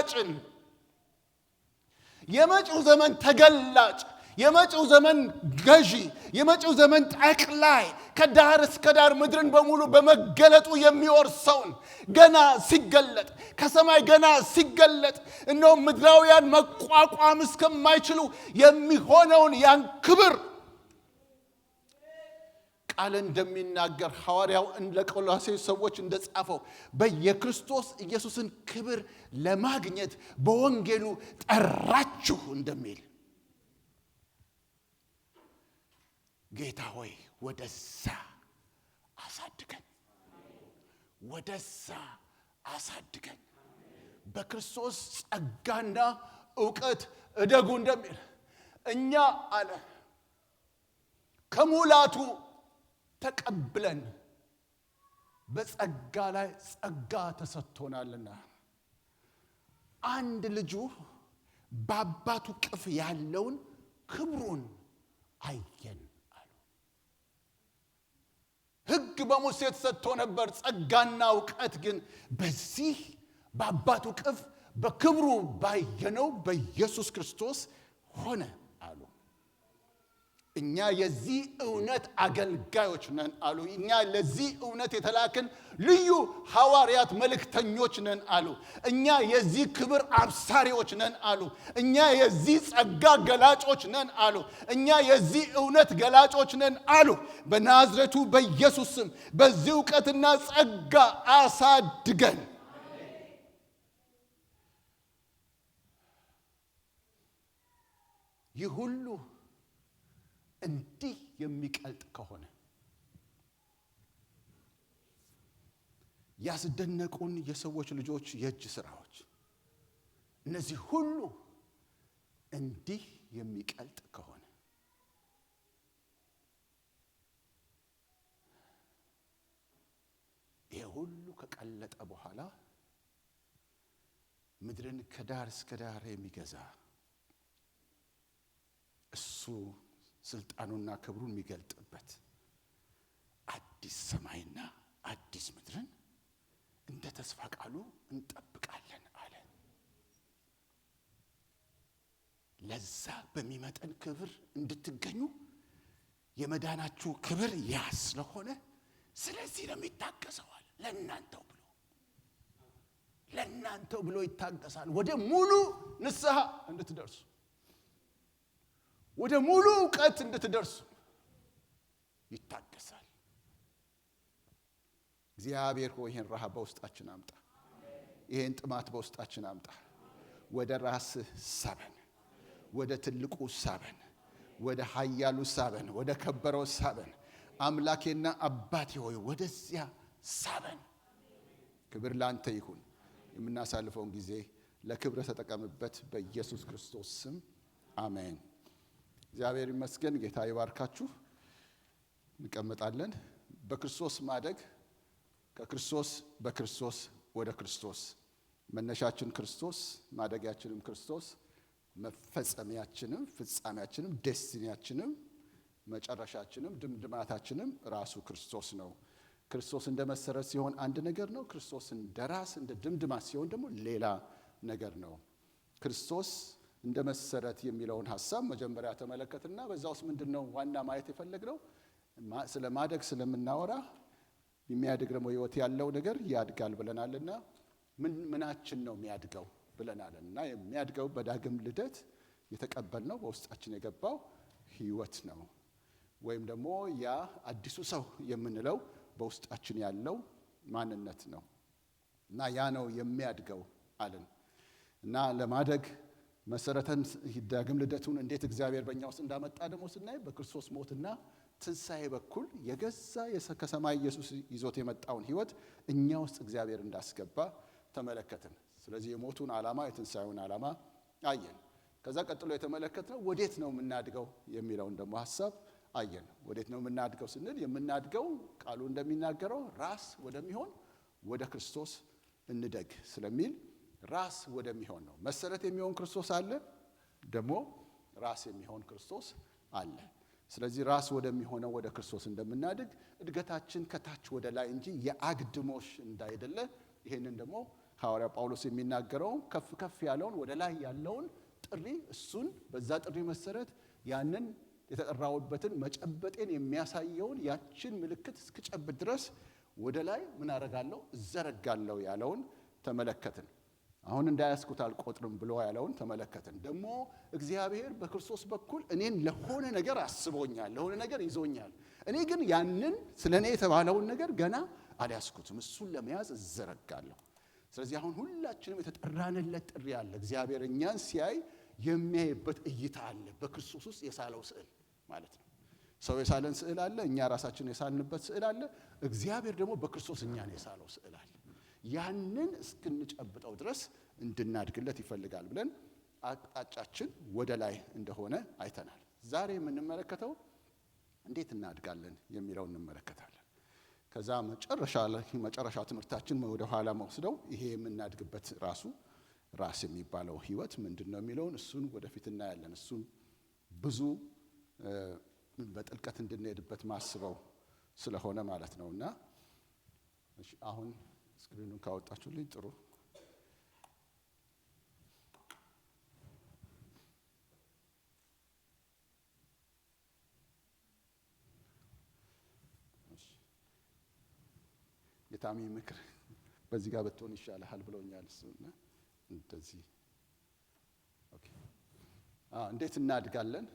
ገላጭን የመጪው ዘመን ተገላጭ የመጪው ዘመን ገዢ የመጪው ዘመን ጠቅላይ ከዳር እስከ ዳር ምድርን በሙሉ በመገለጡ የሚወርሰውን ገና ሲገለጥ ከሰማይ ገና ሲገለጥ እነሆ ምድራውያን መቋቋም እስከማይችሉ የሚሆነውን ያን ክብር ቃል እንደሚናገር ሐዋርያው ለቆላስይስ ሰዎች እንደጻፈው በየክርስቶስ ኢየሱስን ክብር ለማግኘት በወንጌሉ ጠራችሁ እንደሚል ጌታ ሆይ ወደዛ አሳድገን በክርስቶስ ጸጋና ዕውቀት እደጉ እንደሚል እኛ አለ ከሙላቱ ተቀብለን በጸጋ ላይ ጸጋ ተሰጥቶናልና አንድ ልጁ በአባቱ ቅፍ ያለውን ክብሩን አየን አሉ። ሕግ በሙሴ ተሰጥቶ ነበር፣ ጸጋና ዕውቀት ግን በዚህ በአባቱ ቅፍ በክብሩ ባየነው በኢየሱስ ክርስቶስ ሆነ አሉ። እኛ የዚህ እውነት አገልጋዮች ነን አሉ። እኛ ለዚህ እውነት የተላክን ልዩ ሐዋርያት መልእክተኞች ነን አሉ። እኛ የዚህ ክብር አብሳሪዎች ነን አሉ። እኛ የዚህ ጸጋ ገላጮች ነን አሉ። እኛ የዚህ እውነት ገላጮች ነን አሉ። በናዝሬቱ በኢየሱስ ስም በዚህ ዕውቀትና ጸጋ አሳድገን ይህ ሁሉ እንዲህ የሚቀልጥ ከሆነ ያስደነቁን የሰዎች ልጆች የእጅ ሥራዎች እነዚህ ሁሉ እንዲህ የሚቀልጥ ከሆነ ይሄ ሁሉ ከቀለጠ በኋላ ምድርን ከዳር እስከ ዳር የሚገዛ እሱ ስልጣኑና ክብሩን የሚገልጥበት አዲስ ሰማይና አዲስ ምድርን እንደ ተስፋ ቃሉ እንጠብቃለን አለ። ለዛ በሚመጣን ክብር እንድትገኙ የመዳናችሁ ክብር ያ ስለሆነ ስለዚህ ነው የሚታገሰዋል። ለእናንተው ብሎ ይታገሳል። ወደ ሙሉ ንስሐ እንድትደርሱ ወደ ሙሉ ዕውቀት እንድትደርሱ ይታገሳል። እግዚአብሔር ሆይ ይሄን ረሃብ በውስጣችን አምጣ። ይሄን ጥማት በውስጣችን አምጣ። ወደ ራስህ ሳበን፣ ወደ ትልቁ ሳበን፣ ወደ ኃያሉ ሳበን፣ ወደ ከበረው ሳበን። አምላኬና አባቴ ሆይ ወደዚያ ሳበን። ክብር ላንተ ይሁን። የምናሳልፈውን ጊዜ ለክብር ተጠቀምበት። በኢየሱስ ክርስቶስ ስም አሜን። እግዚአብሔር ይመስገን። ጌታ ይባርካችሁ። እንቀመጣለን። በክርስቶስ ማደግ ከክርስቶስ በክርስቶስ ወደ ክርስቶስ መነሻችን ክርስቶስ ማደጊያችንም ክርስቶስ መፈጸሚያችንም ፍጻሜያችንም ዴስቲኒያችንም መጨረሻችንም ድምድማታችንም ራሱ ክርስቶስ ነው። ክርስቶስ እንደ መሰረት ሲሆን አንድ ነገር ነው። ክርስቶስ እንደ ራስ እንደ ድምድማት ሲሆን ደግሞ ሌላ ነገር ነው። ክርስቶስ እንደ መሰረት የሚለውን ሐሳብ መጀመሪያ ተመለከትና በዛ ውስጥ ምንድነው ዋና ማየት የፈለግነው? ስለ ማደግ ስለምናወራ የሚያድግ ደግሞ ሕይወት ያለው ነገር ያድጋል ብለናልና ምናችን ነው የሚያድገው ብለናልና የሚያድገው በዳግም ልደት የተቀበልነው በውስጣችን የገባው ሕይወት ነው። ወይም ደግሞ ያ አዲሱ ሰው የምንለው በውስጣችን ያለው ማንነት ነው እና ያ ነው የሚያድገው አለን እና ለማደግ መሰረተን ዳግም ልደቱን እንዴት እግዚአብሔር በእኛ ውስጥ እንዳመጣ ደግሞ ስናይ በክርስቶስ ሞትና ትንሣኤ በኩል የገዛ ከሰማይ ኢየሱስ ይዞት የመጣውን ሕይወት እኛ ውስጥ እግዚአብሔር እንዳስገባ ተመለከትን። ስለዚህ የሞቱን ዓላማ የትንሣኤውን ዓላማ አየን። ከዛ ቀጥሎ የተመለከትነው ወዴት ነው የምናድገው የሚለውን ደግሞ ሐሳብ አየን። ወዴት ነው የምናድገው ስንል የምናድገው ቃሉ እንደሚናገረው ራስ ወደሚሆን ወደ ክርስቶስ እንደግ ስለሚል ራስ ወደሚሆን ነው። መሰረት የሚሆን ክርስቶስ አለ፣ ደግሞ ራስ የሚሆን ክርስቶስ አለ። ስለዚህ ራስ ወደሚሆነው ወደ ክርስቶስ እንደምናድግ እድገታችን ከታች ወደ ላይ እንጂ የአግድሞሽ እንዳይደለ ይሄንን ደግሞ ሐዋርያ ጳውሎስ የሚናገረው ከፍ ከፍ ያለውን ወደ ላይ ያለውን ጥሪ እሱን በዛ ጥሪ መሰረት ያንን የተጠራውበትን መጨበጤን የሚያሳየውን ያችን ምልክት እስክጨብጥ ድረስ ወደ ላይ ምን አደርጋለሁ እዘረጋለሁ ያለውን ተመለከትን። አሁን እንዳያስኩት አልቆጥርም ብሎ ያለውን ተመለከትን። ደግሞ እግዚአብሔር በክርስቶስ በኩል እኔን ለሆነ ነገር አስቦኛል፣ ለሆነ ነገር ይዞኛል። እኔ ግን ያንን ስለኔ የተባለውን ነገር ገና አልያዝኩትም። እሱን ለመያዝ እዘረጋለሁ። ስለዚህ አሁን ሁላችንም የተጠራንለት ጥሪ አለ። እግዚአብሔር እኛን ሲያይ የሚያይበት እይታ አለ። በክርስቶስ ውስጥ የሳለው ስዕል ማለት ነው። ሰው የሳለን ስዕል አለ፣ እኛ ራሳችን የሳልንበት ስዕል አለ። እግዚአብሔር ደግሞ በክርስቶስ እኛን የሳለው ስዕል አለ። ያንን እስክንጨብጠው ድረስ እንድናድግለት ይፈልጋል ብለን አቅጣጫችን ወደ ላይ እንደሆነ አይተናል። ዛሬ የምንመለከተው እንዴት እናድጋለን የሚለውን እንመለከታለን። ከዛ መጨረሻ ትምህርታችን ወደ ኋላ መወስደው ይሄ የምናድግበት ራስ የሚባለው ህይወት ምንድነው የሚለውን እሱን ወደፊት እናያለን። እሱን ብዙ በጥልቀት እንድንሄድበት ማስበው ስለሆነ ማለት ነውና እሺ አሁን ስክሪኑን ካወጣችሁልኝ ጥሩ። የታሚ ምክር በዚህ ጋር ብትሆን ይሻላል ብለውኛል እሱና እንደዚህ ኦኬ። እንዴት እናድጋለን?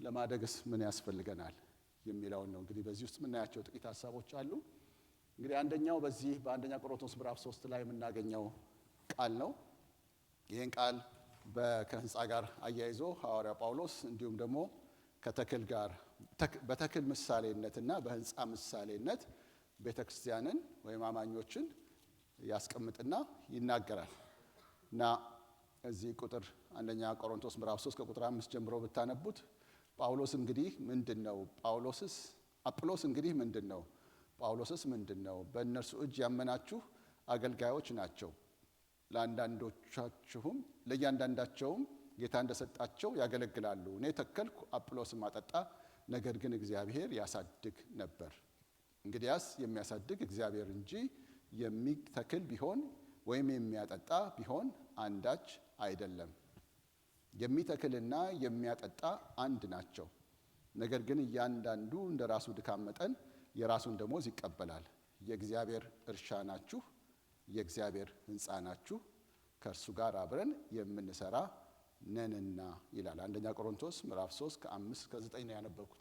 ለማደግስ ምን ያስፈልገናል የሚለውን ነው እንግዲህ በዚህ ውስጥ የምናያቸው ጥቂት ሐሳቦች አሉ። እንግዲህ አንደኛው በዚህ በአንደኛ ቆሮንቶስ ምዕራፍ 3 ላይ የምናገኘው ቃል ነው። ይህን ቃል ከህንፃ ጋር አያይዞ ሐዋርያ ጳውሎስ እንዲሁም ደግሞ ከተክል ጋር በተክል ምሳሌነትና በህንፃ ምሳሌነት ቤተክርስቲያንን ወይም አማኞችን ያስቀምጥና ይናገራል። እና እዚህ ቁጥር አንደኛ ቆሮንቶስ ምዕራፍ 3 ከቁጥር 5 ጀምሮ ብታነቡት ጳውሎስ እንግዲህ ምንድነው? አጵሎስ እንግዲህ ምንድነው? ጳውሎስስ ምንድነው? በእነርሱ እጅ ያመናችሁ አገልጋዮች ናቸው። ለእያንዳንዳቸውም ጌታ እንደሰጣቸው ያገለግላሉ። እኔ ተከልኩ፣ አጵሎስም አጠጣ፣ ነገር ግን እግዚአብሔር ያሳድግ ነበር። እንግዲያስ የሚያሳድግ እግዚአብሔር እንጂ የሚተክል ቢሆን ወይም የሚያጠጣ ቢሆን አንዳች አይደለም። የሚተክልና የሚያጠጣ አንድ ናቸው። ነገር ግን እያንዳንዱ እንደ ራሱ ድካም መጠን የራሱን ደሞዝ ይቀበላል። የእግዚአብሔር እርሻ ናችሁ፣ የእግዚአብሔር ሕንፃ ናችሁ፣ ከእርሱ ጋር አብረን የምንሰራ ነንና ይላል። አንደኛ ቆሮንቶስ ምዕራፍ 3 ከ5 እስከ 9 ነው ያነበብኩት።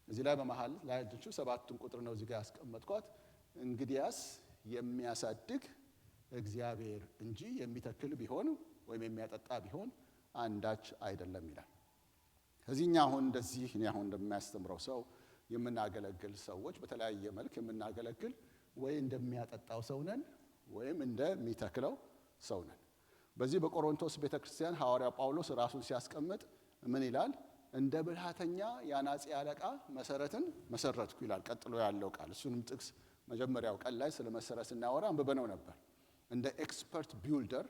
እዚህ ላይ በመሃል ላይ አድርቹ 7ቱን ቁጥር ነው እዚህ ጋር ያስቀመጥኳት። እንግዲያስ የሚያሳድግ እግዚአብሔር እንጂ የሚተክል ቢሆን ወይም የሚያጠጣ ቢሆን አንዳች አይደለም ይላል። እዚህኛ አሁን እንደዚህ እኔ አሁን እንደሚያስተምረው ሰው የምናገለግል ሰዎች በተለያየ መልክ የምናገለግል ወይ እንደሚያጠጣው ሰው ነን ወይም እንደሚተክለው ሰው ነን። በዚህ በቆሮንቶስ ቤተክርስቲያን ሐዋርያ ጳውሎስ ራሱን ሲያስቀምጥ ምን ይላል? እንደ ብልሃተኛ የአናጺ አለቃ መሰረትን መሰረትኩ ይላል። ቀጥሎ ያለው ቃል እሱንም ጥቅስ መጀመሪያው ቀን ላይ ስለ መሰረት ስናወራ አንብበነው ነበር። እንደ ኤክስፐርት ቢልደር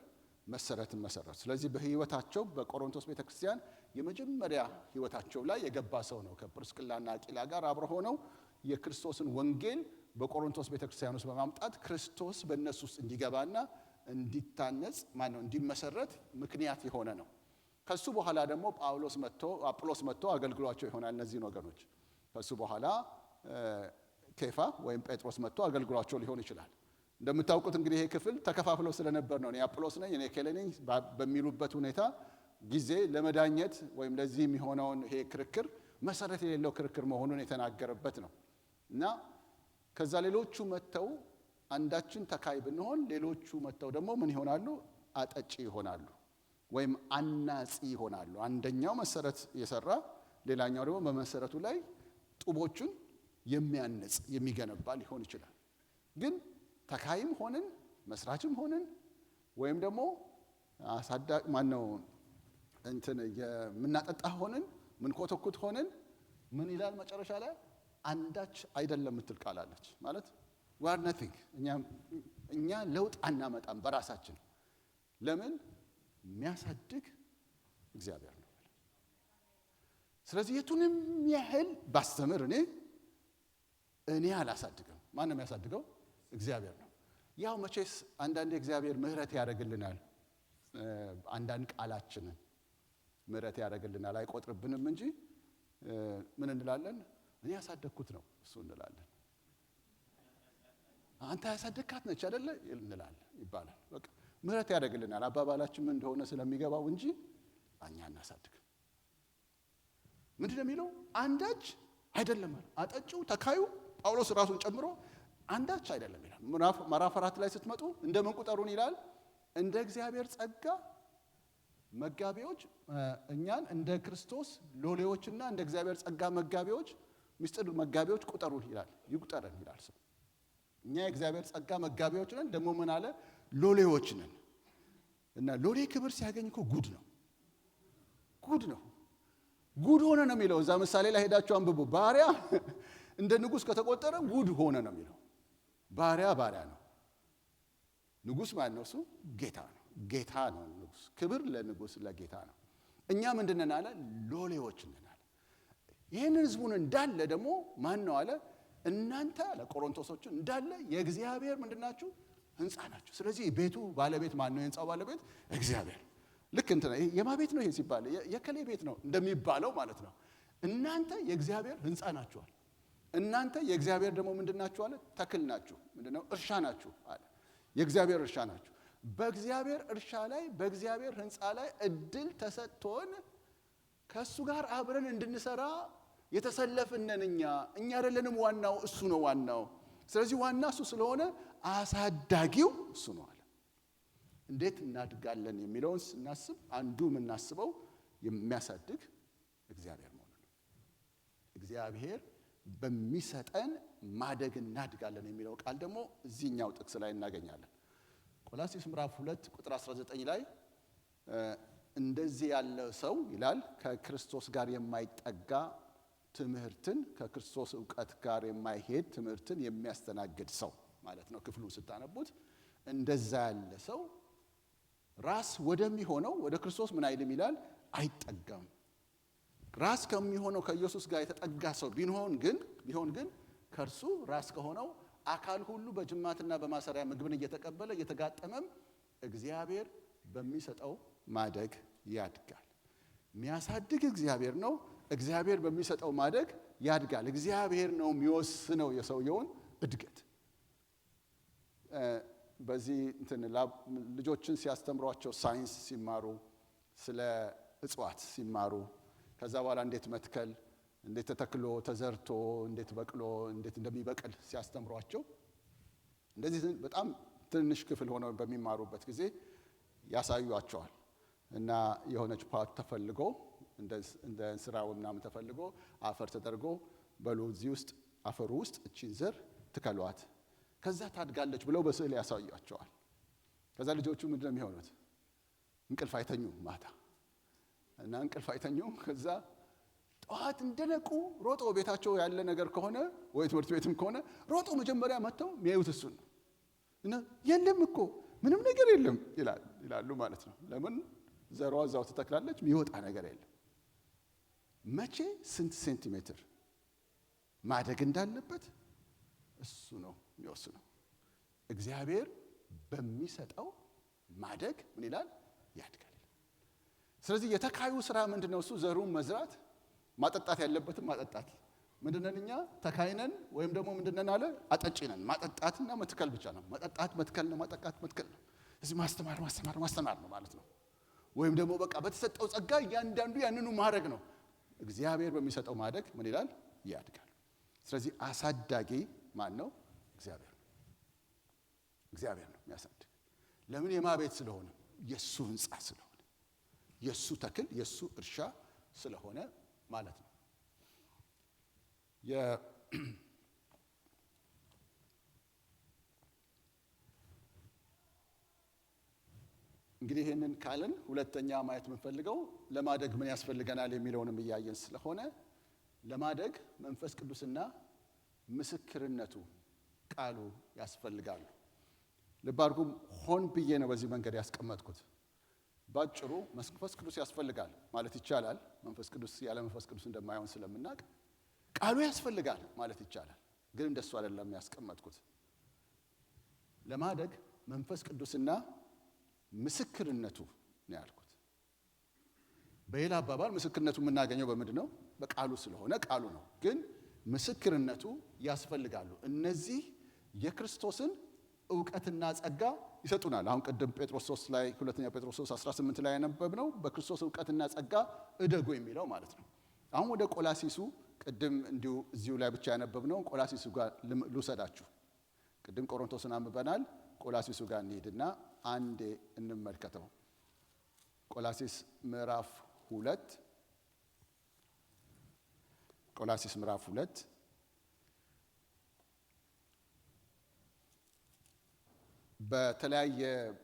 መሰረትን መሰረት። ስለዚህ በህይወታቸው በቆሮንቶስ ቤተክርስቲያን የመጀመሪያ ህይወታቸው ላይ የገባ ሰው ነው። ከጵርስቅላና አቂላ ጋር አብረው ሆነው የክርስቶስን ወንጌል በቆሮንቶስ ቤተክርስቲያን ውስጥ በማምጣት ክርስቶስ በእነሱ ውስጥ እንዲገባና እንዲታነጽ እንዲመሰረት ምክንያት የሆነ ነው። ከሱ በኋላ ደግሞ አጵሎስ መጥቶ አገልግሏቸው ይሆናል እነዚህን ወገኖች። ከሱ በኋላ ኬፋ ወይም ጴጥሮስ መጥቶ አገልግሏቸው ሊሆን ይችላል። እንደምታውቁት እንግዲህ ይሄ ክፍል ተከፋፍለው ስለነበር ነው። እኔ አጵሎስ ነኝ እኔ ኬሌ ነኝ በሚሉበት ሁኔታ ጊዜ ለመዳኘት ወይም ለዚህ የሚሆነውን ይሄ ክርክር መሰረት የሌለው ክርክር መሆኑን የተናገረበት ነው። እና ከዛ ሌሎቹ መጥተው አንዳችን ተካይ ብንሆን ሌሎቹ መጥተው ደግሞ ምን ይሆናሉ? አጠጪ ይሆናሉ ወይም አናጺ ይሆናሉ። አንደኛው መሰረት የሰራ ሌላኛው ደግሞ በመሰረቱ ላይ ጡቦቹን የሚያንጽ የሚገነባ ሊሆን ይችላል። ግን ተካይም ሆንን መስራችም ሆንን ወይም ደግሞ የምናጠጣ ሆንን ምን ኮተኩት ሆንን ምን ይላል መጨረሻ ላይ? አንዳች አይደለም የምትል ቃል አለች። ማለት we are nothing። እኛ ለውጥ አናመጣም በራሳችን። ለምን? የሚያሳድግ እግዚአብሔር ነው። ስለዚህ የቱንም ያህል ባስተምር እኔ አላሳድግም። ማን ነው የሚያሳድገው? እግዚአብሔር ነው። ያው መቼስ አንዳንዴ እግዚአብሔር ምህረት ያደርግልናል። አንዳንድ ቃላችንን ምህረት ያደርግልናል፣ አይቆጥርብንም እንጂ ምን እንላለን? እኔ ያሳደግኩት ነው እሱ እንላለን። አንተ ያሳደግካት ነች አይደለ እንላለን ይባላል። በቃ ምህረት ያደርግልናል አባባላችን ምን እንደሆነ ስለሚገባው እንጂ እኛ እናሳድግ። ምንድነው የሚለው? አንዳች አይደለም ማለት አጠጪው ተካዩ ጳውሎስ ራሱን ጨምሮ አንዳች አይደለም ይላል። ምዕራፍ 4 ላይ ስትመጡ እንደምን ቁጠሩን ይላል? እንደ እግዚአብሔር ጸጋ መጋቢዎች፣ እኛን እንደ ክርስቶስ ሎሌዎችና እንደ እግዚአብሔር ጸጋ መጋቢዎች፣ ምስጢር መጋቢዎች ቁጠሩን ይላል። ይቁጠረን ይላል ሰው። እኛ የእግዚአብሔር ጸጋ መጋቢዎች ነን፣ ደግሞ ምን አለ? ሎሌዎች ነን። እና ሎሌ ክብር ሲያገኝ እኮ ጉድ ነው፣ ጉድ ነው፣ ጉድ ሆነ ነው የሚለው። እዛ ምሳሌ ላይ ሄዳችሁ አንብቡ። ባሪያ እንደ ንጉሥ ከተቆጠረ ጉድ ሆነ ነው የሚለው። ባሪያ ባሪያ ነው። ንጉሥ ማለት ነው እሱ ጌታ ነው። ጌታ ነው ንጉሥ። ክብር ለንጉሥ ለጌታ ነው። እኛ ምንድን ነን አለ? ሎሌዎች ነን አለ። ይህንን ህዝቡን እንዳለ ደግሞ ማን ነው አለ? እናንተ አለ ቆሮንቶሶችን እንዳለ የእግዚአብሔር ምንድናችሁ? ህንፃ ናችሁ። ስለዚህ ቤቱ ባለቤት ማን ነው? የህንፃው ባለቤት እግዚአብሔር። ልክ እንትና የማ ቤት ነው ይሄ ሲባል የከሌ ቤት ነው እንደሚባለው ማለት ነው። እናንተ የእግዚአብሔር ህንፃ ናችኋል። እናንተ የእግዚአብሔር ደግሞ ምንድናችሁ አለ? ተክል ናችሁ። ምንድነው? እርሻ ናችሁ አለ። የእግዚአብሔር እርሻ ናችሁ። በእግዚአብሔር እርሻ ላይ በእግዚአብሔር ህንፃ ላይ እድል ተሰጥቶን ከእሱ ጋር አብረን እንድንሰራ የተሰለፍነን እኛ አይደለንም ዋናው፣ እሱ ነው ዋናው። ስለዚህ ዋና እሱ ስለሆነ አሳዳጊው እሱ ነው አለ። እንዴት እናድጋለን የሚለውን ስናስብ አንዱ የምናስበው የሚያሳድግ እግዚአብሔር መሆኑን ነው። እግዚአብሔር በሚሰጠን ማደግ እናድጋለን የሚለው ቃል ደግሞ እዚህኛው ጥቅስ ላይ እናገኛለን። ቆላስይስ ምዕራፍ 2 ቁጥር 19 ላይ እንደዚህ ያለ ሰው ይላል ከክርስቶስ ጋር የማይጠጋ ትምህርትን፣ ከክርስቶስ ዕውቀት ጋር የማይሄድ ትምህርትን የሚያስተናግድ ሰው ማለት ነው። ክፍሉን ስታነቡት እንደዛ ያለ ሰው ራስ ወደሚሆነው ወደ ክርስቶስ ምን አይልም ይላል? አይጠጋም። ራስ ከሚሆነው ከኢየሱስ ጋር የተጠጋ ሰው ቢሆን ግን ከእርሱ ራስ ከሆነው አካል ሁሉ በጅማትና በማሰሪያ ምግብን እየተቀበለ እየተጋጠመም እግዚአብሔር በሚሰጠው ማደግ ያድጋል። የሚያሳድግ እግዚአብሔር ነው። እግዚአብሔር በሚሰጠው ማደግ ያድጋል። እግዚአብሔር ነው የሚወስነው የሰውየውን እድገት። በዚህ ልጆችን ሲያስተምሯቸው ሳይንስ ሲማሩ፣ ስለ እጽዋት ሲማሩ፣ ከዛ በኋላ እንዴት መትከል፣ እንዴት ተተክሎ ተዘርቶ እንዴት በቅሎ እንዴት እንደሚበቅል ሲያስተምሯቸው እንደዚህ በጣም ትንሽ ክፍል ሆነው በሚማሩበት ጊዜ ያሳዩአቸዋል። እና የሆነች ፓርት ተፈልጎ እንደ እንስራው ምናምን ተፈልጎ አፈር ተደርጎ በሉ እዚህ ውስጥ አፈሩ ውስጥ እቺን ዘር ትከሏት ከዛ ታድጋለች ብለው በስዕል ያሳዩአቸዋል። ከዛ ልጆቹ ምንድነው የሚሆኑት? እንቅልፍ አይተኙም ማታ እና እንቅልፍ አይተኙም። ከዛ ጠዋት እንደነቁ ሮጦ ቤታቸው ያለ ነገር ከሆነ ወይ ትምህርት ቤትም ከሆነ ሮጦ መጀመሪያ መጥተው የሚያዩት እሱን ነው። እና የለም እኮ ምንም ነገር የለም ይላሉ ማለት ነው። ለምን? ዘሯ እዛው ትተክላለች፣ የሚወጣ ነገር የለም። መቼ ስንት ሴንቲሜትር ማደግ እንዳለበት እሱ ነው የሚወስነው። እግዚአብሔር በሚሰጠው ማደግ ምን ይላል? ያድጋል። ስለዚህ የተካዩ ስራ ምንድነው? እሱ ዘሩን መዝራት፣ ማጠጣት ያለበትም ማጠጣት። ምንድነን እኛ? ተካይነን ወይም ደግሞ ምንድነን አለ? አጠጪነን። ማጠጣትና መትከል ብቻ ነው። ማጠጣት መትከል ነው፣ ማጠጣት መትከል ነው። እዚህ ማስተማር ነው ማለት ነው። ወይም ደግሞ በቃ በተሰጠው ጸጋ እያንዳንዱ ያንኑ ማድረግ ነው። እግዚአብሔር በሚሰጠው ማደግ ምን ይላል? ያድጋል። ስለዚህ አሳዳጊ ማን ነው? እግዚአብሔር ነው። እግዚአብሔር ነው የሚያሳድግ። ለምን? የማቤት ስለሆነ፣ የሱ ህንፃ ስለሆነ፣ የሱ ተክል፣ የሱ እርሻ ስለሆነ ማለት ነው። እንግዲህ ይህንን ካልን ሁለተኛ ማየት የምንፈልገው ለማደግ ምን ያስፈልገናል የሚለውንም እያየን ስለሆነ ለማደግ መንፈስ ቅዱስና ምስክርነቱ ቃሉ ያስፈልጋሉ። ልብ አድርጉ፣ ሆን ብዬ ነው በዚህ መንገድ ያስቀመጥኩት። ባጭሩ መንፈስ ቅዱስ ያስፈልጋል ማለት ይቻላል። መንፈስ ቅዱስ ያለ መንፈስ ቅዱስ እንደማይሆን ስለምናውቅ ቃሉ ያስፈልጋል ማለት ይቻላል። ግን እንደሱ አይደለም ያስቀመጥኩት። ለማደግ መንፈስ ቅዱስና ምስክርነቱ ነው ያልኩት። በሌላ አባባል ምስክርነቱ የምናገኘው በምንድን ነው? በቃሉ ስለሆነ ቃሉ ነው። ግን ምስክርነቱ ያስፈልጋሉ። እነዚህ የክርስቶስን ዕውቀትና ጸጋ ይሰጡናል። አሁን ቅድም ጴጥሮስ 3 ላይ ሁለተኛ ጴጥሮስ 3:18 ላይ ያነበብነው በክርስቶስ ዕውቀትና ጸጋ እደጉ የሚለው ማለት ነው። አሁን ወደ ቆላሲሱ ቅድም እንዲሁ እዚሁ ላይ ብቻ ያነበብነው ቆላሲሱ ጋር ልውሰዳችሁ። ቅድም ቆሮንቶስን አንብበናል። ቆላሲሱ ጋር እንሂድና አንዴ እንመልከተው። ቆላሲስ ምዕራፍ 2 ቆላሲስ ምዕራፍ 2 በተለያየ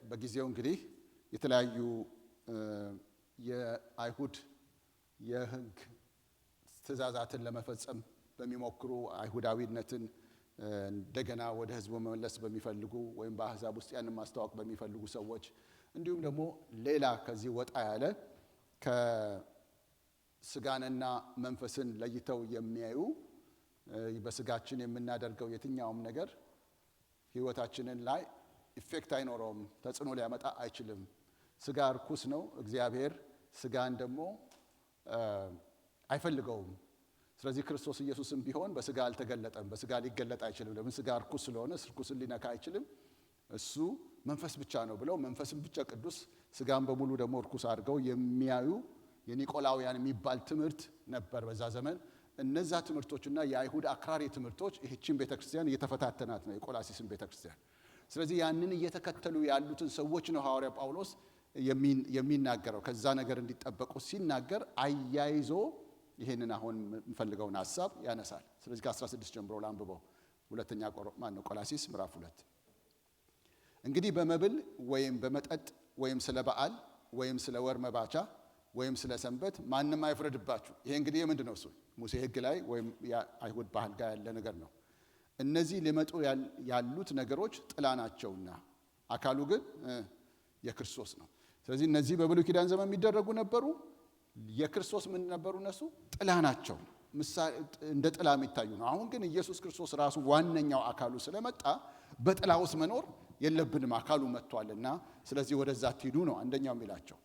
በጊዜው እንግዲህ የተለያዩ የአይሁድ የሕግ ትእዛዛትን ለመፈጸም በሚሞክሩ አይሁዳዊነትን እንደገና ወደ ሕዝቡ መመለስ በሚፈልጉ ወይም በአሕዛብ ውስጥ ያንን ማስተዋወቅ በሚፈልጉ ሰዎች እንዲሁም ደግሞ ሌላ ከዚህ ወጣ ያለ ከስጋንና መንፈስን ለይተው የሚያዩ በስጋችን የምናደርገው የትኛውም ነገር ሕይወታችንን ላይ ኢፌክት አይኖረውም፣ ተጽዕኖ ሊያመጣ አይችልም። ስጋ ርኩስ ነው። እግዚአብሔር ስጋን ደግሞ አይፈልገውም። ስለዚህ ክርስቶስ ኢየሱስም ቢሆን በስጋ አልተገለጠም፣ በስጋ ሊገለጥ አይችልም። ለምን? ስጋ ርኩስ ስለሆነ ርኩስን ሊነካ አይችልም። እሱ መንፈስ ብቻ ነው ብለው መንፈስም ብቻ ቅዱስ፣ ስጋን በሙሉ ደግሞ ርኩስ አድርገው የሚያዩ የኒቆላውያን የሚባል ትምህርት ነበር በዛ ዘመን። እነዛ ትምህርቶችና የአይሁድ አክራሪ ትምህርቶች ይህችን ቤተክርስቲያን እየተፈታተናት ነው፣ የቆላሲስን ቤተክርስቲያን። ስለዚህ ያንን እየተከተሉ ያሉትን ሰዎች ነው ሐዋርያ ጳውሎስ የሚናገረው። ከዛ ነገር እንዲጠበቁ ሲናገር አያይዞ ይህንን አሁን የምፈልገውን ሐሳብ ያነሳል። ስለዚህ ከ16 ጀምሮ ላንብበው። ሁለተኛ ቆላሲስ ምዕራፍ 2 እንግዲህ በመብል ወይም በመጠጥ ወይም ስለ በዓል ወይም ስለ ወር መባቻ ወይም ስለ ሰንበት ማንም አይፍረድባችሁ። ይሄ እንግዲህ ምንድን ነው? እሱ ሙሴ ሕግ ላይ ወይም የአይሁድ ባህል ጋር ያለ ነገር ነው። እነዚህ ሊመጡ ያሉት ነገሮች ጥላ ናቸውና አካሉ ግን የክርስቶስ ነው። ስለዚህ እነዚህ በብሉይ ኪዳን ዘመን የሚደረጉ ነበሩ። የክርስቶስ ምን ነበሩ? እነሱ ጥላ ናቸው፣ እንደ ጥላ የሚታዩ ነው። አሁን ግን ኢየሱስ ክርስቶስ ራሱ ዋነኛው አካሉ ስለመጣ በጥላ ውስጥ መኖር የለብንም፣ አካሉ መጥቷልና። ስለዚህ ወደዛ ትሂዱ ነው አንደኛው የሚላቸው።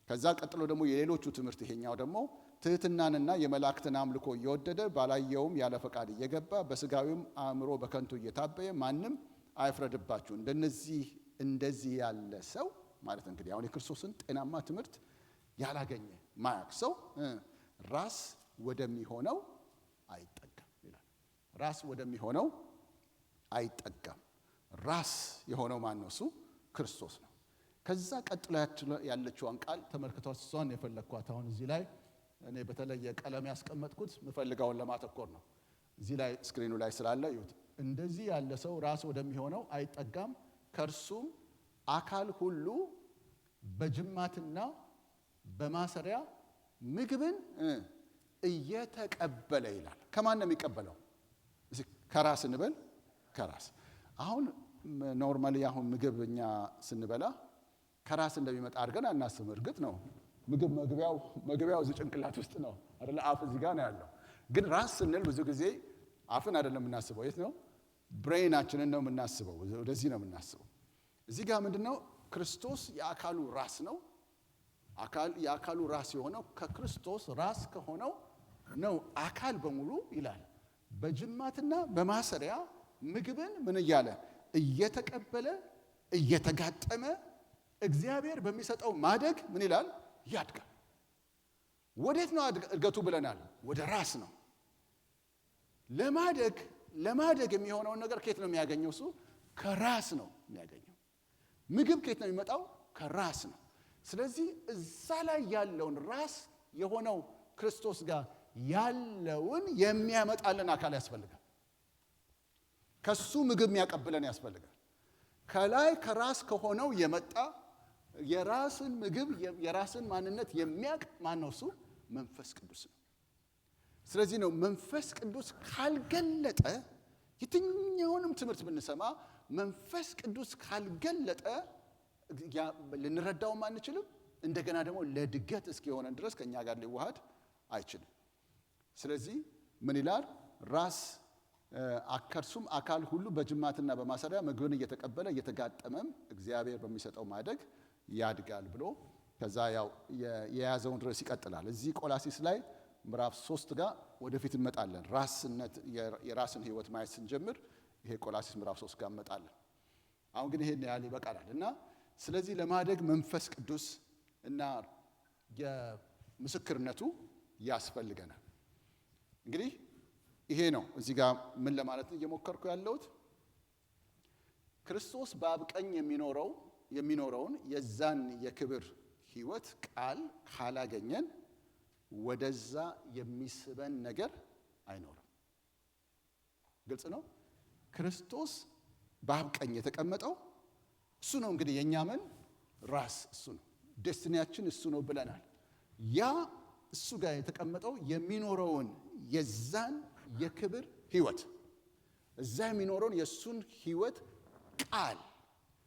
ከዛ ቀጥሎ ደግሞ የሌሎቹ ትምህርት ይሄኛው ደግሞ ትህትናንና የመላእክትን አምልኮ እየወደደ ባላየውም ያለ ፈቃድ እየገባ በስጋዊም አእምሮ በከንቱ እየታበየ ማንም አይፍረድባችሁ። እንደዚህ ያለ ሰው ማለት እንግዲህ አሁን የክርስቶስን ጤናማ ትምህርት ያላገኘ ማያቅ ሰው ራስ ወደሚሆነው አይጠጋም ይላል። ራስ ወደሚሆነው አይጠጋም። ራስ የሆነው ማን ነው? እሱ ክርስቶስ ነው። ከዛ ቀጥሎ ያለችዋን ቃል ተመልክቷት፣ እሷን የፈለግኳት አሁን እዚህ ላይ እኔ በተለየ ቀለም ያስቀመጥኩት ምፈልጋውን ለማተኮር ነው። እዚህ ላይ ስክሪኑ ላይ ስላለ ይሁት። እንደዚህ ያለ ሰው ራስ ወደሚሆነው አይጠጋም፣ ከእርሱም አካል ሁሉ በጅማትና በማሰሪያ ምግብን እየተቀበለ ይላል። ከማን ነው የሚቀበለው? ከራስ እንበል። ከራስ አሁን ኖርማሊ አሁን ምግብ እኛ ስንበላ ከራስ እንደሚመጣ አድርገን አናስብም። እርግጥ ነው ምግብ መግቢያው እዚህ ጭንቅላት ውስጥ ነው አይደለ? አፍ እዚህ ጋር ነው ያለው። ግን ራስ ስንል ብዙ ጊዜ አፍን አይደለም የምናስበው። የት ነው? ብሬናችንን ነው የምናስበው። ወደዚህ ነው የምናስበው። እዚህ ጋር ምንድነው? ክርስቶስ የአካሉ ራስ ነው። የአካሉ ራስ የሆነው ከክርስቶስ ራስ ከሆነው ነው አካል በሙሉ ይላል። በጅማትና በማሰሪያ ምግብን ምን እያለ እየተቀበለ እየተጋጠመ እግዚአብሔር በሚሰጠው ማደግ ምን ይላል? ያድጋል። ወዴት ነው እድገቱ ብለናል? ወደ ራስ ነው። ለማደግ የሚሆነውን ነገር ከየት ነው የሚያገኘው? እሱ ከራስ ነው የሚያገኘው። ምግብ ከየት ነው የሚመጣው? ከራስ ነው። ስለዚህ እዛ ላይ ያለውን ራስ የሆነው ክርስቶስ ጋር ያለውን የሚያመጣልን አካል ያስፈልጋል። ከሱ ምግብ የሚያቀብለን ያስፈልጋል። ከላይ ከራስ ከሆነው የመጣ የራስን ምግብ የራስን ማንነት የሚያውቅ ማን ነው? እሱ መንፈስ ቅዱስ ነው። ስለዚህ ነው መንፈስ ቅዱስ ካልገለጠ የትኛውንም ትምህርት ብንሰማ መንፈስ ቅዱስ ካልገለጠ ልንረዳውም አንችልም። እንደገና ደግሞ ለድገት እስኪሆነን ድረስ ከኛ ጋር ሊዋሃድ አይችልም። ስለዚህ ምን ይላል? ራስ ከእርሱም አካል ሁሉ በጅማትና በማሰሪያ ምግብን እየተቀበለ እየተጋጠመም እግዚአብሔር በሚሰጠው ማደግ ያድጋል ብሎ ከዛ ያው የያዘውን ድረስ ይቀጥላል። እዚህ ቆላሲስ ላይ ምዕራፍ 3 ጋር ወደፊት እንመጣለን። ራስነት የራስን ህይወት ማየት ስንጀምር ይሄ ቆላሲስ ምዕራፍ 3 ጋር እንመጣለን። አሁን ግን ይሄን ያህል ይበቃናል እና ስለዚህ ለማደግ መንፈስ ቅዱስ እና የምስክርነቱ ያስፈልገናል። እንግዲህ ይሄ ነው እዚህ ጋር ምን ለማለት እየሞከርኩ ያለሁት ክርስቶስ በአብ ቀኝ የሚኖረውን የዛን የክብር ህይወት ቃል ካላገኘን ወደዛ የሚስበን ነገር አይኖርም። ግልጽ ነው። ክርስቶስ በአብ ቀኝ የተቀመጠው እሱ ነው። እንግዲህ የኛ ምን ራስ እሱ ነው። ዴስቲኒያችን እሱ ነው ብለናል። ያ እሱ ጋር የተቀመጠው የሚኖረውን የዛን የክብር ህይወት እዛ የሚኖረውን የሱን ህይወት ቃል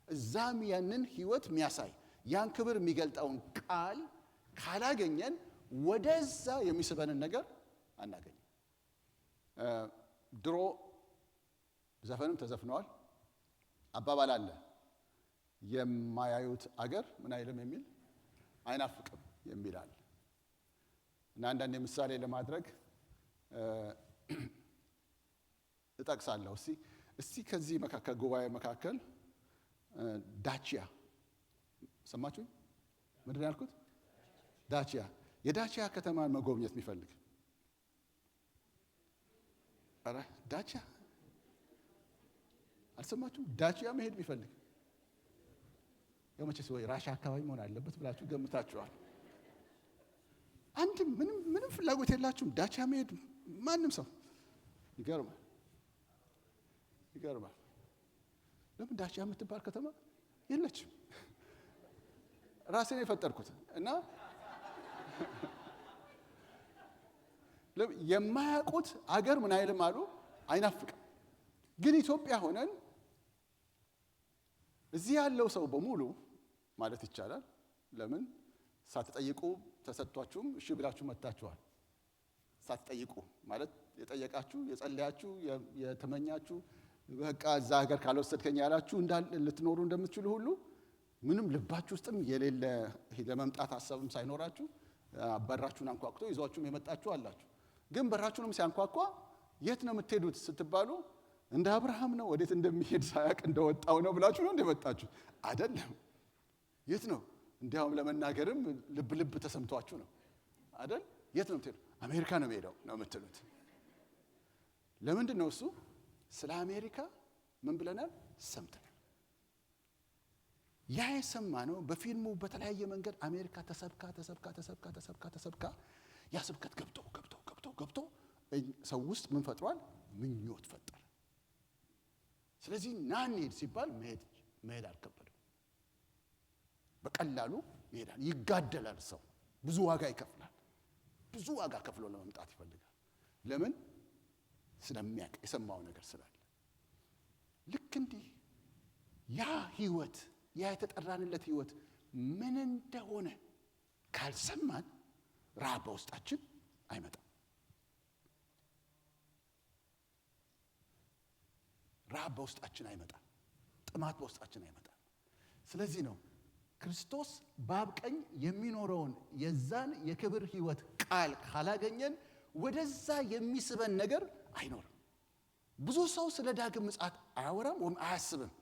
እዛም ያንን ህይወት የሚያሳይ ያን ክብር የሚገልጣውን ቃል ካላገኘን ወደዛ የሚስበንን ነገር አናገኝም። ድሮ ዘፈንም ተዘፍነዋል። አባባል አለ የማያዩት አገር ምን አይልም የሚል አይናፍቅም የሚል አለ እና አንዳንድ ምሳሌ ለማድረግ እጠቅሳለሁ። እስቲ ከዚህ መካከል ጉባኤ መካከል ዳቺያ ሰማችሁኝ? ምንድን ነው ያልኩት? ዳቺያ የዳቺያ ከተማን መጎብኘት የሚፈልግ አረ ዳቺያ አልሰማችሁም? ዳቺያ መሄድ የሚፈልግ ያው መቼስ ወይ ራሻ አካባቢ መሆን አለበት ብላችሁ ገምታችኋል። አንድም ምንም ፍላጎት የላችሁም ዳቺያ መሄድ ማንም ሰው። ይገርማል። ለምን ዳቺያ የምትባል ከተማ የለችም? ራሴን የፈጠርኩት እና የማያውቁት አገር ምን አይልም አሉ አይናፍቅም። ግን ኢትዮጵያ ሆነን እዚህ ያለው ሰው በሙሉ ማለት ይቻላል ለምን ሳትጠይቁ ተሰጥቷችሁም እሺ ብላችሁ መጣችኋል። ሳትጠይቁ ማለት የጠየቃችሁ የጸለያችሁ የተመኛችሁ በቃ እዛ ሀገር ካልወሰድከኝ ያላችሁ እንዳለ ልትኖሩ እንደምትችሉ ሁሉ ምንም ልባችሁ ውስጥም የሌለ ለመምጣት ሐሳብም ሳይኖራችሁ በራችሁን አንኳኩቶ ይዟችሁም የመጣችሁ አላችሁ። ግን በራችሁንም ሲያንኳኳ የት ነው የምትሄዱት ስትባሉ እንደ አብርሃም ነው ወዴት እንደሚሄድ ሳያውቅ እንደወጣው ነው ብላችሁ ነው እንደመጣችሁ አይደለም። የት ነው እንዲያውም ለመናገርም ልብ ተሰምቷችሁ ነው አይደል? የት ነው የምትሄዱ? አሜሪካ ነው የምሄደው ነው የምትሉት። ለምንድን ነው እሱ? ስለ አሜሪካ ምን ብለናል? ሰምተናል። ያ የሰማነው በፊልሙ በተለያየ መንገድ አሜሪካ ተሰብካ ያ ስብከት ገብቶ ሰው ውስጥ ምን ፈጥሯል? ምኞት ፈጠረ። ስለዚህ ና እንሂድ ሲባል መሄድ አልከበደም። በቀላሉ ይሄዳል። ይጋደላል። ሰው ብዙ ዋጋ ይከፍላል። ብዙ ዋጋ ከፍሎ ለመምጣት ይፈልጋል። ለምን? ስለሚያውቅ የሰማው ነገር ስላለ። ልክ እንዲህ ያ ህይወት ያ የተጠራንለት ህይወት ምን እንደሆነ ካልሰማን ረሃብ በውስጣችን አይመጣም። ረሃብ በውስጣችን አይመጣም። ጥማት በውስጣችን አይመጣም። ስለዚህ ነው ክርስቶስ በአብ ቀኝ የሚኖረውን የዛን የክብር ህይወት ቃል ካላገኘን ወደዛ የሚስበን ነገር አይኖርም። ብዙ ሰው ስለ ዳግም ምጽአት አያወራም ወይም አያስብም፣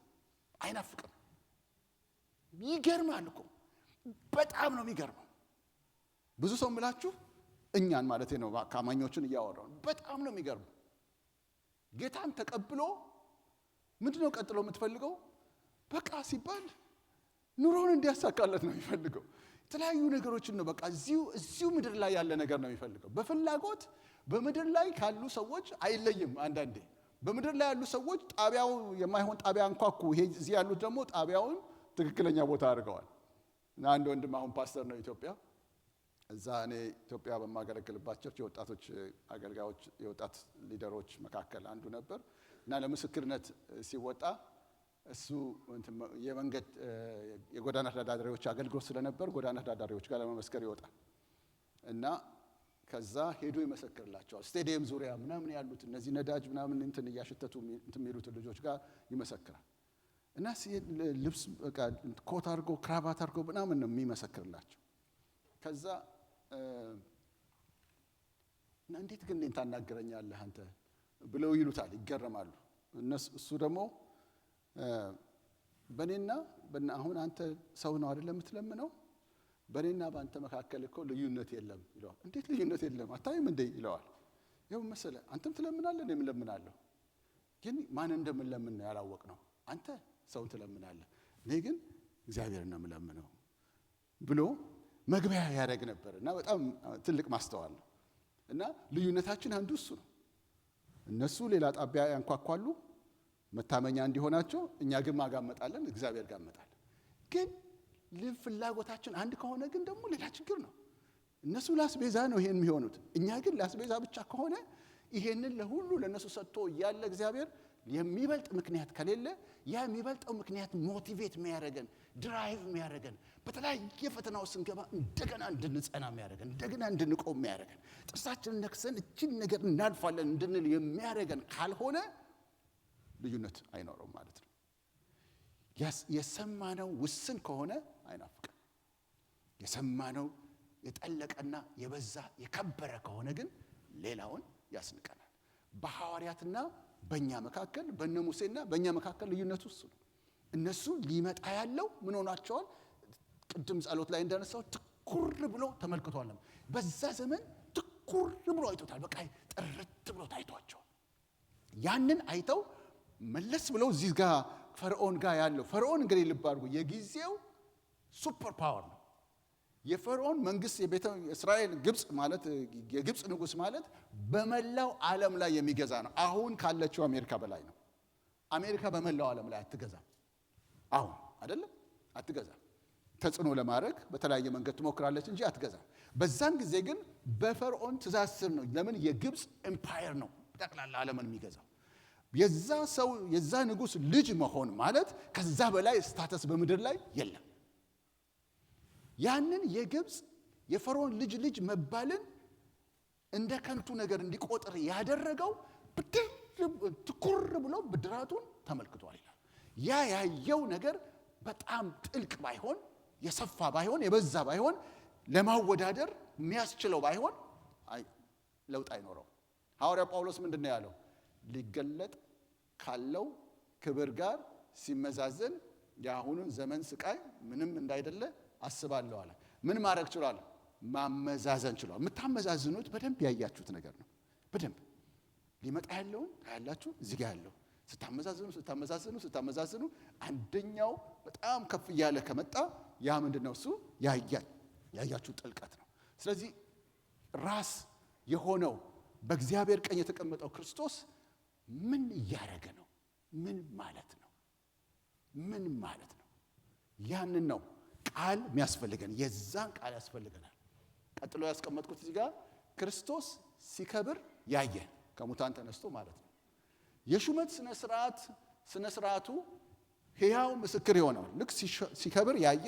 አይናፍቅም። ይገርማል እኮ በጣም ነው የሚገርመው። ብዙ ሰው ምላችሁ እኛን ማለት ነው ካማኞችን እያወራው በጣም ነው የሚገርመው። ጌታን ተቀብሎ ምንድነው ቀጥሎ የምትፈልገው? በቃ ሲባል ኑሮውን እንዲያሳካለት ነው የሚፈልገው። የተለያዩ ነገሮችን ነው በቃ እዚሁ ምድር ላይ ያለ ነገር ነው የሚፈልገው። በፍላጎት በምድር ላይ ካሉ ሰዎች አይለይም። አንዳንዴ በምድር ላይ ያሉ ሰዎች ጣቢያው የማይሆን ጣቢያ አንኳኩ። ይሄ እዚህ ያሉት ደግሞ ጣቢያውን ትክክለኛ ቦታ አድርገዋል። እና አንድ ወንድም አሁን ፓስተር ነው ኢትዮጵያ። እዛ እኔ ኢትዮጵያ በማገለግልባቸው የወጣቶች አገልጋዮች የወጣት ሊደሮች መካከል አንዱ ነበር እና ለምስክርነት ሲወጣ እሱ የመንገድ የጎዳና ተዳዳሪዎች አገልግሎት ስለነበር ጎዳና ተዳዳሪዎች ጋር ለመመስከር ይወጣል እና ከዛ ሄዶ ይመሰክርላቸዋል። ስቴዲየም ዙሪያ ምናምን ያሉት እነዚህ ነዳጅ ምናምን እንትን እያሸተቱ እንትን የሚሉት ልጆች ጋር ይመሰክራል። እና ልብስ በቃ ኮት አድርጎ ክራባት አድርጎ ምናምን ነው የሚመሰክርላቸው። ከዛ እና እንዴት ግን እኔን ታናገረኛለህ አንተ ብለው ይሉታል፣ ይገረማሉ። እሱ ደግሞ በእኔና አሁን አንተ ሰው ነው አይደለም የምትለምነው? በእኔና በአንተ መካከል እኮ ልዩነት የለም ይለዋል። እንዴት ልዩነት የለም አታይም እንዴ ይለዋል። ይኸው መሰለህ አንተም ትለምናለህ እኔም እለምናለሁ፣ ግን ማን እንደምንለምን ነው ያላወቅነው። አንተ ሰውን ትለምናለህ፣ እኔ ግን እግዚአብሔርን ነው የምለምነው ብሎ መግቢያ ያደርግ ነበር። እና በጣም ትልቅ ማስተዋል ነው። እና ልዩነታችን አንዱ እሱ ነው። እነሱ ሌላ ጣቢያ ያንኳኳሉ መታመኛ እንዲሆናቸው፣ እኛ ግን ማጋመጣለን እግዚአብሔር ጋር መጣለን። ግን ፍላጎታችን አንድ ከሆነ ግን ደግሞ ሌላ ችግር ነው። እነሱ ላስቤዛ ነው ይሄን የሚሆኑት፣ እኛ ግን ላስቤዛ ብቻ ከሆነ ይሄንን ለሁሉ ለነሱ ሰጥቶ እያለ እግዚአብሔር የሚበልጥ ምክንያት ከሌለ ያ የሚበልጠው ምክንያት ሞቲቬት የሚያደርገን ድራይቭ የሚያደርገን በተለያየ ፈተናው ስንገባ እንደገና እንድንጸና የሚያደርገን እንደገና እንድንቆም የሚያደርገን ጥርሳችንን ነክሰን እችን ነገር እናልፋለን እንድንል የሚያደርገን ካልሆነ ልዩነት አይኖረውም ማለት ነው። የሰማነው ውስን ከሆነ አይናፍቅም። የሰማነው የጠለቀና የበዛ የከበረ ከሆነ ግን ሌላውን ያስንቀናል። በሐዋርያትና በእኛ መካከል በእነ ሙሴና በእኛ መካከል ልዩነቱ እሱ ነው። እነሱ ሊመጣ ያለው ምን ሆናቸዋል? ቅድም ጸሎት ላይ እንዳነሳው ትኩር ብሎ ተመልክቷል። በዛ ዘመን ትኩር ብሎ አይቶታል። በቃ ጥርት ብሎ ታይቷቸዋል። ያንን አይተው መለስ ብለው እዚህ ጋር ፈርዖን ጋር ያለው ፈርዖን እንግዲህ ልብ አድርጉ የጊዜው ሱፐር ፓወር ነው። የፈርዖን መንግስት የቤተ እስራኤል ግብጽ ማለት የግብጽ ንጉስ ማለት በመላው ዓለም ላይ የሚገዛ ነው። አሁን ካለችው አሜሪካ በላይ ነው። አሜሪካ በመላው ዓለም ላይ አትገዛም። አሁን አይደለም አትገዛም። ተጽዕኖ ለማድረግ በተለያየ መንገድ ትሞክራለች እንጂ አትገዛም። በዛን ጊዜ ግን በፈርዖን ትእዛዝ ስር ነው። ለምን? የግብጽ ኤምፓየር ነው ጠቅላላ ዓለምን የሚገዛው። የዛ ንጉስ ልጅ መሆን ማለት ከዛ በላይ ስታተስ በምድር ላይ የለም። ያንን የግብጽ የፈርዖን ልጅ መባልን እንደ ከንቱ ነገር እንዲቆጥር ያደረገው ትኩር ብሎ ብድራቱን ተመልክቷል ይላል። ያ ያየው ነገር በጣም ጥልቅ ባይሆን፣ የሰፋ ባይሆን፣ የበዛ ባይሆን፣ ለማወዳደር የሚያስችለው ባይሆን ለውጥ አይኖረው። ሐዋርያ ጳውሎስ ምንድነው ያለው? ሊገለጥ ካለው ክብር ጋር ሲመዛዘን የአሁኑን ዘመን ስቃይ ምንም እንዳይደለ አስባለሁ አለ። ምን ማድረግ ችሏል? ማመዛዘን ችሏል። የምታመዛዝኑት በደንብ ያያችሁት ነገር ነው። በደንብ ሊመጣ ያለውን ታያላችሁ። እዚህ ጋር ያለው ስታመዛዝኑ አንደኛው በጣም ከፍ እያለ ከመጣ ያ ምንድነው? እሱ ያያችሁ ጥልቀት ነው። ስለዚህ ራስ የሆነው በእግዚአብሔር ቀኝ የተቀመጠው ክርስቶስ ምን እያደረገ ነው? ምን ማለት ነው? ምን ማለት ነው? ያንን ነው ቃል የሚያስፈልገን። የዛን ቃል ያስፈልገናል። ቀጥሎ ያስቀመጥኩት እዚህ ጋር ክርስቶስ ሲከብር ያየ ከሙታን ተነስቶ ማለት ነው። የሹመት ስነ ስርዓቱ ሕያው ምስክር የሆነው ልክ ሲከብር ያየ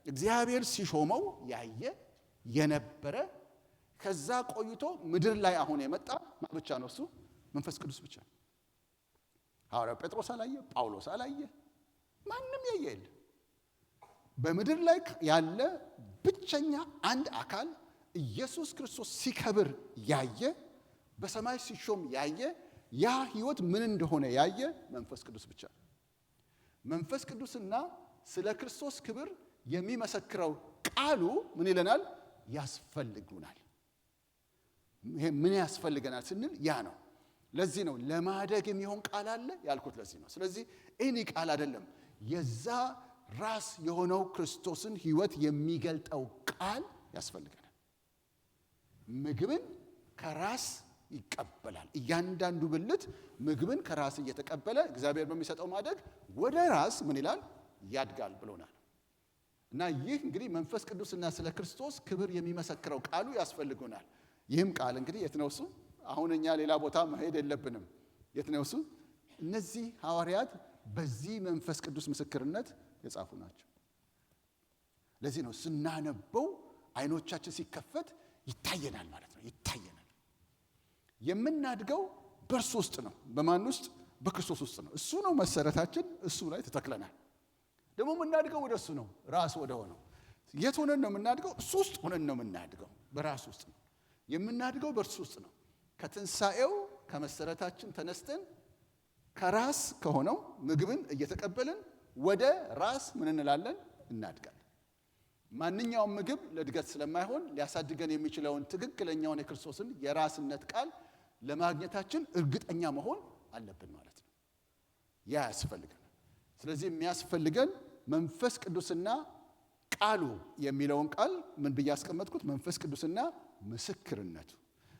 እግዚአብሔር ሲሾመው ያየ የነበረ ከዛ ቆይቶ ምድር ላይ አሁን የመጣ ብቻ ነው። እሱ መንፈስ ቅዱስ ብቻ። ሐዋርያው ጴጥሮስ አላየ፣ ጳውሎስ አላየ፣ ማንም ያየ የለ። በምድር ላይ ያለ ብቸኛ አንድ አካል ኢየሱስ ክርስቶስ ሲከብር ያየ፣ በሰማይ ሲሾም ያየ፣ ያ ህይወት ምን እንደሆነ ያየ መንፈስ ቅዱስ ብቻ። መንፈስ ቅዱስና ስለ ክርስቶስ ክብር የሚመሰክረው ቃሉ ምን ይለናል? ያስፈልጉናል። ይሄ ምን ያስፈልገናል ስንል ያ ነው። ለዚህ ነው ለማደግ የሚሆን ቃል አለ ያልኩት ለዚህ ነው። ስለዚህ እኔ ቃል አይደለም፣ የዛ ራስ የሆነው ክርስቶስን ህይወት የሚገልጠው ቃል ያስፈልገናል። ምግብን ከራስ ይቀበላል። እያንዳንዱ ብልት ምግብን ከራስ እየተቀበለ እግዚአብሔር በሚሰጠው ማደግ ወደ ራስ ምን ይላል? ያድጋል ብሎናል። እና ይህ እንግዲህ መንፈስ ቅዱስና ስለ ክርስቶስ ክብር የሚመሰክረው ቃሉ ያስፈልጉናል። ይህም ቃል እንግዲህ የት ነው እሱ? አሁን እኛ ሌላ ቦታ መሄድ የለብንም። የት ነው እሱ? እነዚህ ሐዋርያት በዚህ መንፈስ ቅዱስ ምስክርነት የጻፉ ናቸው። ለዚህ ነው ስናነበው አይኖቻችን ሲከፈት ይታየናል ማለት ነው። ይታየናል። የምናድገው በእርሱ ውስጥ ነው። በማን ውስጥ? በክርስቶስ ውስጥ ነው። እሱ ነው መሰረታችን። እሱ ላይ ተተክለናል። ደግሞ የምናድገው ወደ እሱ ነው፣ ራስ ወደ ሆነው። የት ሆነን ነው የምናድገው? እሱ ውስጥ ሆነን ነው የምናድገው። በራሱ ውስጥ ነው የምናድገው፣ በእርሱ ውስጥ ነው። ከትንሣኤው ከመሰረታችን ተነስተን ከራስ ከሆነው ምግብን እየተቀበልን ወደ ራስ ምን እንላለን? እናድጋለን። ማንኛውም ምግብ ለእድገት ስለማይሆን ሊያሳድገን የሚችለውን ትክክለኛውን የክርስቶስን የራስነት ቃል ለማግኘታችን እርግጠኛ መሆን አለብን ማለት ነው። ያ ያስፈልገን። ስለዚህ የሚያስፈልገን መንፈስ ቅዱስና ቃሉ የሚለውን ቃል ምን ብዬ አስቀመጥኩት? መንፈስ ቅዱስና ምስክርነቱ።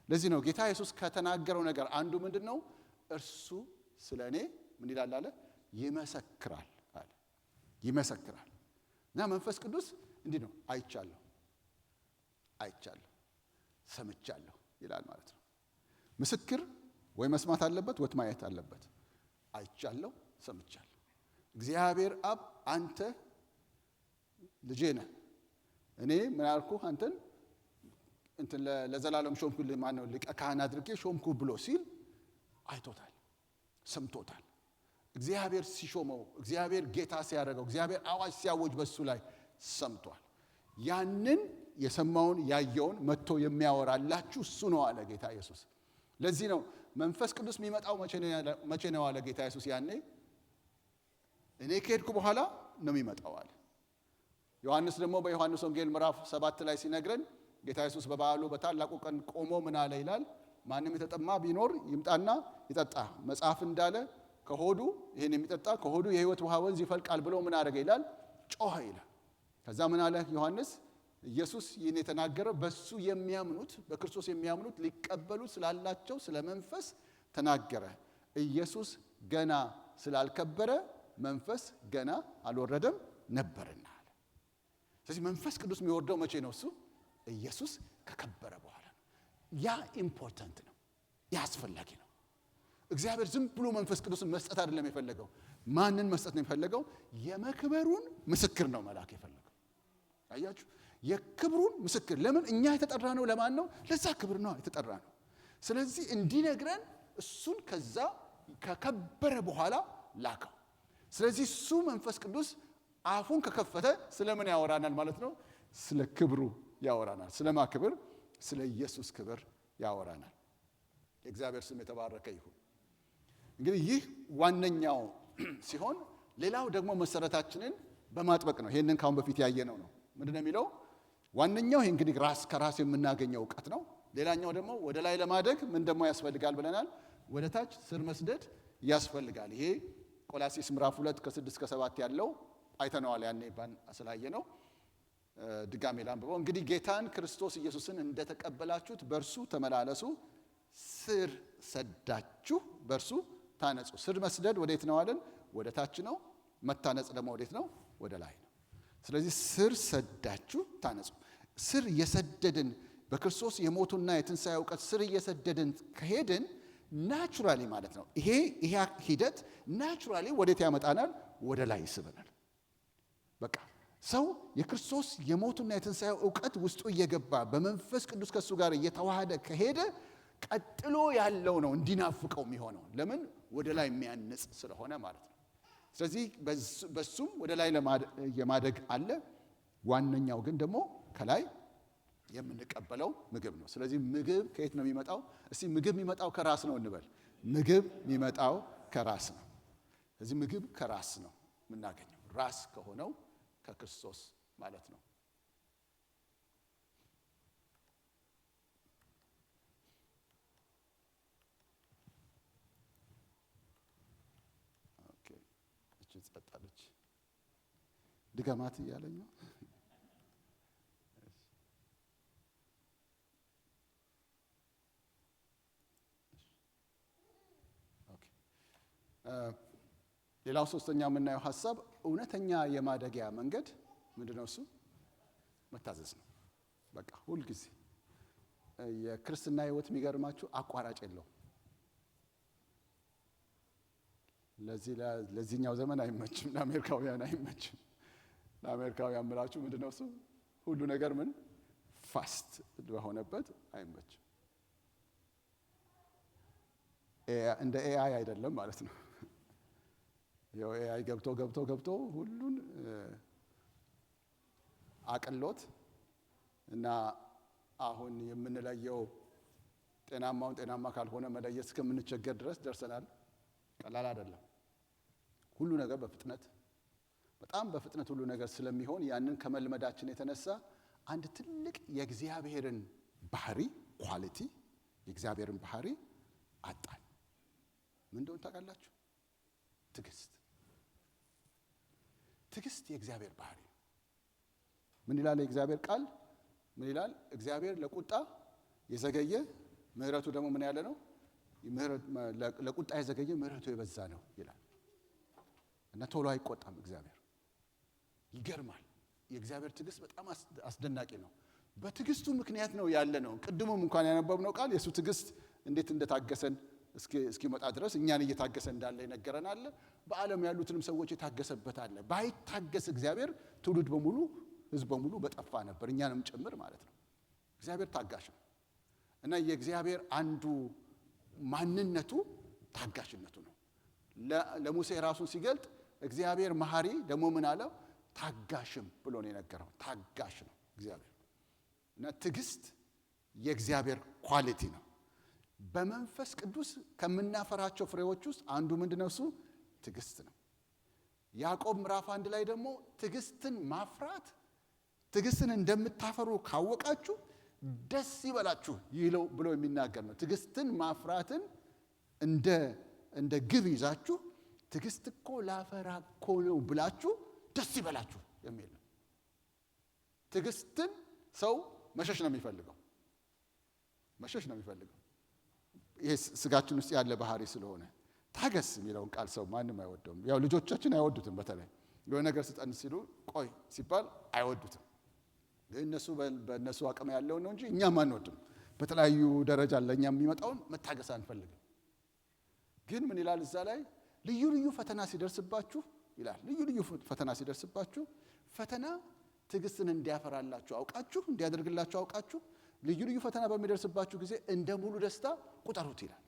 ለዚህ ነው ጌታ ኢየሱስ ከተናገረው ነገር አንዱ ምንድን ነው? እርሱ ስለ እኔ ምን ይላል አለ? ይመሰክራል አለ። ይመሰክራል። እና መንፈስ ቅዱስ እንዲህ ነው፣ አይቻለሁ፣ ሰምቻለሁ ይላል ማለት ነው። ምስክር ወይ መስማት አለበት ወይ ማየት አለበት። አይቻለሁ፣ ሰምቻለሁ። እግዚአብሔር አብ አንተ ልጄ ነህ፣ እኔ ምን አልኩህ? አንተን እንትን ለዘላለም ሾምኩልህ፣ ማነው ሊቀ ካህን አድርጌ ሾምኩህ ብሎ ሲል አይቶታል፣ ሰምቶታል። እግዚአብሔር ሲሾመው፣ እግዚአብሔር ጌታ ሲያደርገው፣ እግዚአብሔር አዋጅ ሲያወጅ በሱ ላይ ሰምቷል። ያንን የሰማውን ያየውን መጥቶ የሚያወራላችሁ እሱ ነው አለ ጌታ ኢየሱስ። ለዚህ ነው መንፈስ ቅዱስ የሚመጣው መቼ ነው አለ ጌታ ኢየሱስ። ያኔ እኔ ከሄድኩ በኋላ ነው የሚመጣው አለ። ዮሐንስ ደግሞ በዮሐንስ ወንጌል ምዕራፍ 7 ላይ ሲነግረን ጌታ ኢየሱስ በበዓሉ በታላቁ ቀን ቆሞ ምን አለ ይላል? ማንም የተጠማ ቢኖር ይምጣና ይጠጣ፣ መጽሐፍ እንዳለ ከሆዱ ይሄን የሚጠጣ ከሆዱ የሕይወት ውሃ ወንዝ ይፈልቃል ብሎ ምን አደረገ ይላል? ጮኸ ይላል። ከዛ ምን አለ ዮሐንስ? ኢየሱስ ይህን የተናገረው በሱ የሚያምኑት በክርስቶስ የሚያምኑት ሊቀበሉት ስላላቸው ስለ መንፈስ ተናገረ። ኢየሱስ ገና ስላልከበረ መንፈስ ገና አልወረደም ነበርና አለ። ስለዚህ መንፈስ ቅዱስ የሚወርደው መቼ ነው? እሱ ኢየሱስ ከከበረ በኋላ ነው። ያ ኢምፖርታንት ነው፣ ያ አስፈላጊ ነው። እግዚአብሔር ዝም ብሎ መንፈስ ቅዱስን መስጠት አይደለም የፈለገው። ማንን መስጠት ነው የፈለገው? የመክበሩን ምስክር ነው መላክ የፈለገው። አያችሁ፣ የክብሩን ምስክር። ለምን? እኛ የተጠራ ነው ለማን ነው? ለዛ ክብር ነው የተጠራ ነው። ስለዚህ እንዲነግረን እሱን ከዛ ከከበረ በኋላ ላከው። ስለዚህ እሱ መንፈስ ቅዱስ አፉን ከከፈተ ስለምን ያወራናል ማለት ነው? ስለ ክብሩ ያወራናል። ስለማ ክብር? ስለ ኢየሱስ ክብር ያወራናል። የእግዚአብሔር ስም የተባረከ ይሁን። እንግዲህ ይህ ዋነኛው ሲሆን፣ ሌላው ደግሞ መሰረታችንን በማጥበቅ ነው። ይሄንን ካሁን በፊት ያየነው ነው። ምንድነው የሚለው? ዋነኛው ይሄ እንግዲህ ራስ ከራስ የምናገኘው ዕውቀት ነው። ሌላኛው ደግሞ ወደ ላይ ለማደግ ምን ደግሞ ያስፈልጋል ብለናል? ወደ ታች ስር መስደድ ያስፈልጋል። ይሄ ቆላስይስ ምዕራፍ 2 ከ6 እስከ 7 ያለው አይተነዋል። ያኔ ባን አስላየ ነው። ድጋሜ ላንብበው። እንግዲህ ጌታን ክርስቶስ ኢየሱስን እንደተቀበላችሁት በእርሱ ተመላለሱ፣ ስር ሰዳችሁ በእርሱ ታነጹ። ስር መስደድ ወዴት ነው አለን? ወደ ታች ነው። መታነጽ ደግሞ ወዴት ነው? ወደ ላይ ነው። ስለዚህ ስር ሰዳችሁ ታነጹ። ስር እየሰደድን በክርስቶስ የሞቱና የትንሣኤ እውቀት ስር እየሰደድን ከሄድን ናቹራሊ ማለት ነው ይሄ ሂደት ናቹራሊ ወዴት ያመጣናል? ወደ ላይ ይስበናል። በቃ ሰው የክርስቶስ የሞቱና የትንሣኤ እውቀት ውስጡ እየገባ በመንፈስ ቅዱስ ከእሱ ጋር እየተዋሃደ ከሄደ ቀጥሎ ያለው ነው እንዲናፍቀው የሚሆነው። ለምን? ወደ ላይ የሚያንጽ ስለሆነ ማለት ነው። ስለዚህ በሱም ወደ ላይ የማደግ አለ። ዋነኛው ግን ደግሞ ከላይ የምንቀበለው ምግብ ነው። ስለዚህ ምግብ ከየት ነው የሚመጣው? እስቲ ምግብ የሚመጣው ከራስ ነው እንበል። ምግብ የሚመጣው ከራስ ነው። ስለዚህ ምግብ ከራስ ነው የምናገኘው፣ ራስ ከሆነው ከክርስቶስ ማለት ነው። ጸጣለች ድገማት እያለኝ ነው። ሌላው ሶስተኛ የምናየው ሐሳብ እውነተኛ የማደጊያ መንገድ ምንድነው? እሱ መታዘዝ ነው። በቃ ሁልጊዜ የክርስትና ሕይወት የሚገርማችሁ አቋራጭ የለውም። ለዚህኛው ዘመን አይመችም፣ ለአሜሪካውያን አይመችም። ለአሜሪካውያን ምላችሁ ምንድነው? እሱ ሁሉ ነገር ምን ፋስት በሆነበት አይመችም። እንደ ኤአይ አይደለም ማለት ነው። ያው ኤአይ ገብቶ ሁሉን አቅሎት እና አሁን የምንለየው ጤናማ ካልሆነ መለየት እስከምንቸገር ድረስ ደርሰናል። ቀላል አይደለም። ሁሉ ነገር በጣም በፍጥነት ሁሉ ነገር ስለሚሆን ያንን ከመልመዳችን የተነሳ አንድ ትልቅ የእግዚአብሔርን ባህሪ ኳሊቲ የእግዚአብሔርን ባህሪ አጣን። ምን እንደሆነ ታውቃላችሁ? ትዕግስት የእግዚአብሔር ባህሪ። ምን ይላል የእግዚአብሔር ቃል? ምን ይላል? እግዚአብሔር ለቁጣ የዘገየ ምሕረቱ ደግሞ ምን ያለ ነው? ለቁጣ የዘገየ ምሕረቱ የበዛ ነው ይላል። እና ቶሎ አይቆጣም እግዚአብሔር። ይገርማል። የእግዚአብሔር ትዕግስት በጣም አስደናቂ ነው። በትዕግስቱ ምክንያት ነው ያለ ነው። ቅድሙም እንኳን ያነበብነው ቃል የሱ ትዕግስት እንዴት እንደታገሰን እስኪመጣ ድረስ እኛን እየታገሰ እንዳለ ይነገረናል። በዓለም ያሉትንም ሰዎች የታገሰበት አለ። ባይታገስ እግዚአብሔር ትውልድ በሙሉ ሕዝብ በሙሉ በጠፋ ነበር፣ እኛንም ጭምር ማለት ነው። እግዚአብሔር ታጋሽ ነው እና የእግዚአብሔር አንዱ ማንነቱ ታጋሽነቱ ነው። ለሙሴ ራሱን ሲገልጥ እግዚአብሔር መሐሪ ደግሞ ምን አለው? ታጋሽም ብሎ ነው የነገረው። ታጋሽ ነው እግዚአብሔር እና ትዕግስት የእግዚአብሔር ኳሊቲ ነው። በመንፈስ ቅዱስ ከምናፈራቸው ፍሬዎች ውስጥ አንዱ ምንድነው? እሱ ትዕግስት ነው። ያዕቆብ ምዕራፍ 1 ላይ ደግሞ ትዕግስትን ማፍራት ትዕግስትን እንደምታፈሩ ካወቃችሁ ደስ ይበላችሁ ይለው ብሎ የሚናገር ነው። ትዕግስትን ማፍራትን እንደ ግብ ይዛችሁ ትዕግስት እኮ ላፈራ እኮ ነው ብላችሁ ደስ ይበላችሁ የሚል ነው። ትዕግስትን ሰው መሸሽ ነው የሚፈልገው። ይሄ ስጋችን ውስጥ ያለ ባህሪ ስለሆነ ታገስ የሚለውን ቃል ሰው ማንም አይወደውም። ያው ልጆቻችን አይወዱትም። በተለይ የሆነ ነገር ስጠን ሲሉ ቆይ ሲባል አይወዱትም። እነሱ በእነሱ አቅም ያለው ነው እንጂ እኛም አንወድም። በተለያዩ ደረጃ ለኛ የሚመጣውን መታገስ አንፈልግም። ግን ምን ይላል እዛ ላይ? ልዩ ልዩ ፈተና ሲደርስባችሁ ይላል። ልዩ ፈተና ሲደርስባችሁ ፈተና ትዕግስትን እንዲያፈራላችሁ አውቃችሁ እንዲያደርግላችሁ አውቃችሁ ልዩ ፈተና በሚደርስባችሁ ጊዜ እንደ ሙሉ ደስታ ቁጠሩት ይላል።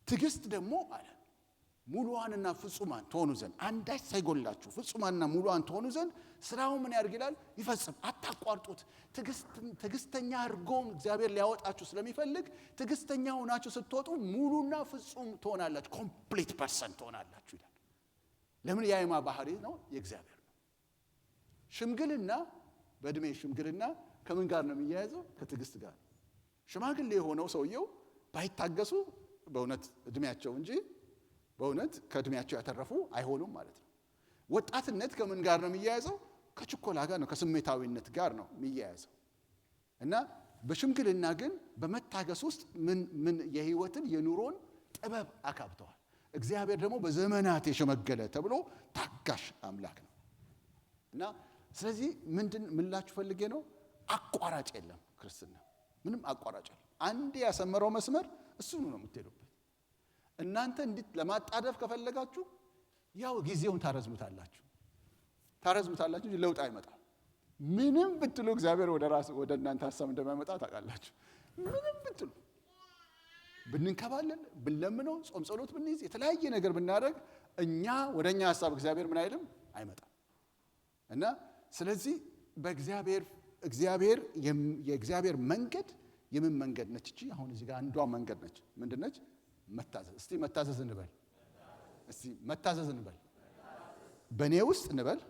ትዕግስት ደግሞ አለ ሙሉዋንና ፍጹማን ትሆኑ ዘንድ አንዳች ሳይጎላችሁ ፍጹማንና ሙሉዋን ትሆኑ ዘንድ ስራው ምን ያድርግ ይላል? ይፈጽም። አታቋርጡት። ትዕግስተኛ አድርጎም እግዚአብሔር ሊያወጣችሁ ስለሚፈልግ ትዕግስተኛ ሆናችሁ ስትወጡ ሙሉና ፍጹም ትሆናላችሁ፣ ኮምፕሊት ፐርሰን ትሆናላችሁ ይላል። ለምን? የአይማ ባህሪ ነው፣ የእግዚአብሔር ነው። ሽምግልና በእድሜ ሽምግልና ከምን ጋር ነው የሚያያዘው? ከትዕግስት ጋር። ሽማግሌ የሆነው ሰውየው ባይታገሱ በእውነት እድሜያቸው እንጂ በእውነት ከእድሜያቸው ያተረፉ አይሆኑም ማለት ነው። ወጣትነት ከምን ጋር ነው የሚያያዘው? ከችኮላ ጋር ነው፣ ከስሜታዊነት ጋር ነው የሚያያዘው። እና በሽምግልና ግን በመታገስ ውስጥ ምን የህይወትን የኑሮን ጥበብ አካብተዋል። እግዚአብሔር ደግሞ በዘመናት የሸመገለ ተብሎ ታጋሽ አምላክ ነው። እና ስለዚህ ምን ላችሁ ፈልጌ ነው? አቋራጭ የለም ክርስትና። ምንም አቋራጭ የለም። አንድ ያሰመረው መስመር እሱ ነው የምትሄዱበት። እናንተ እንዴት ለማጣደፍ ከፈለጋችሁ ያው ጊዜውን ታረዝሙታላችሁ እንጂ ለውጥ አይመጣም። ምንም ብትሉ እግዚአብሔር ወደ እናንተ ሐሳብ እንደማይመጣ ታውቃላችሁ። ምንም ብትሉ ብንንከባለን፣ ብንለምነው፣ ጾም ጸሎት ብንይዝ፣ የተለያየ ነገር ብናደርግ እኛ ወደኛ ሐሳብ እግዚአብሔር ምን አይልም፣ አይመጣም። እና ስለዚህ የእግዚአብሔር መንገድ የምን መንገድ ነች? እቺ አሁን እዚህ ጋር አንዷ መንገድ ነች። ምንድን ነች? መታዘዝ። እስቲ መታዘዝ እንበል። መታዘዝ እንበል። በእኔ ውስጥ እንበል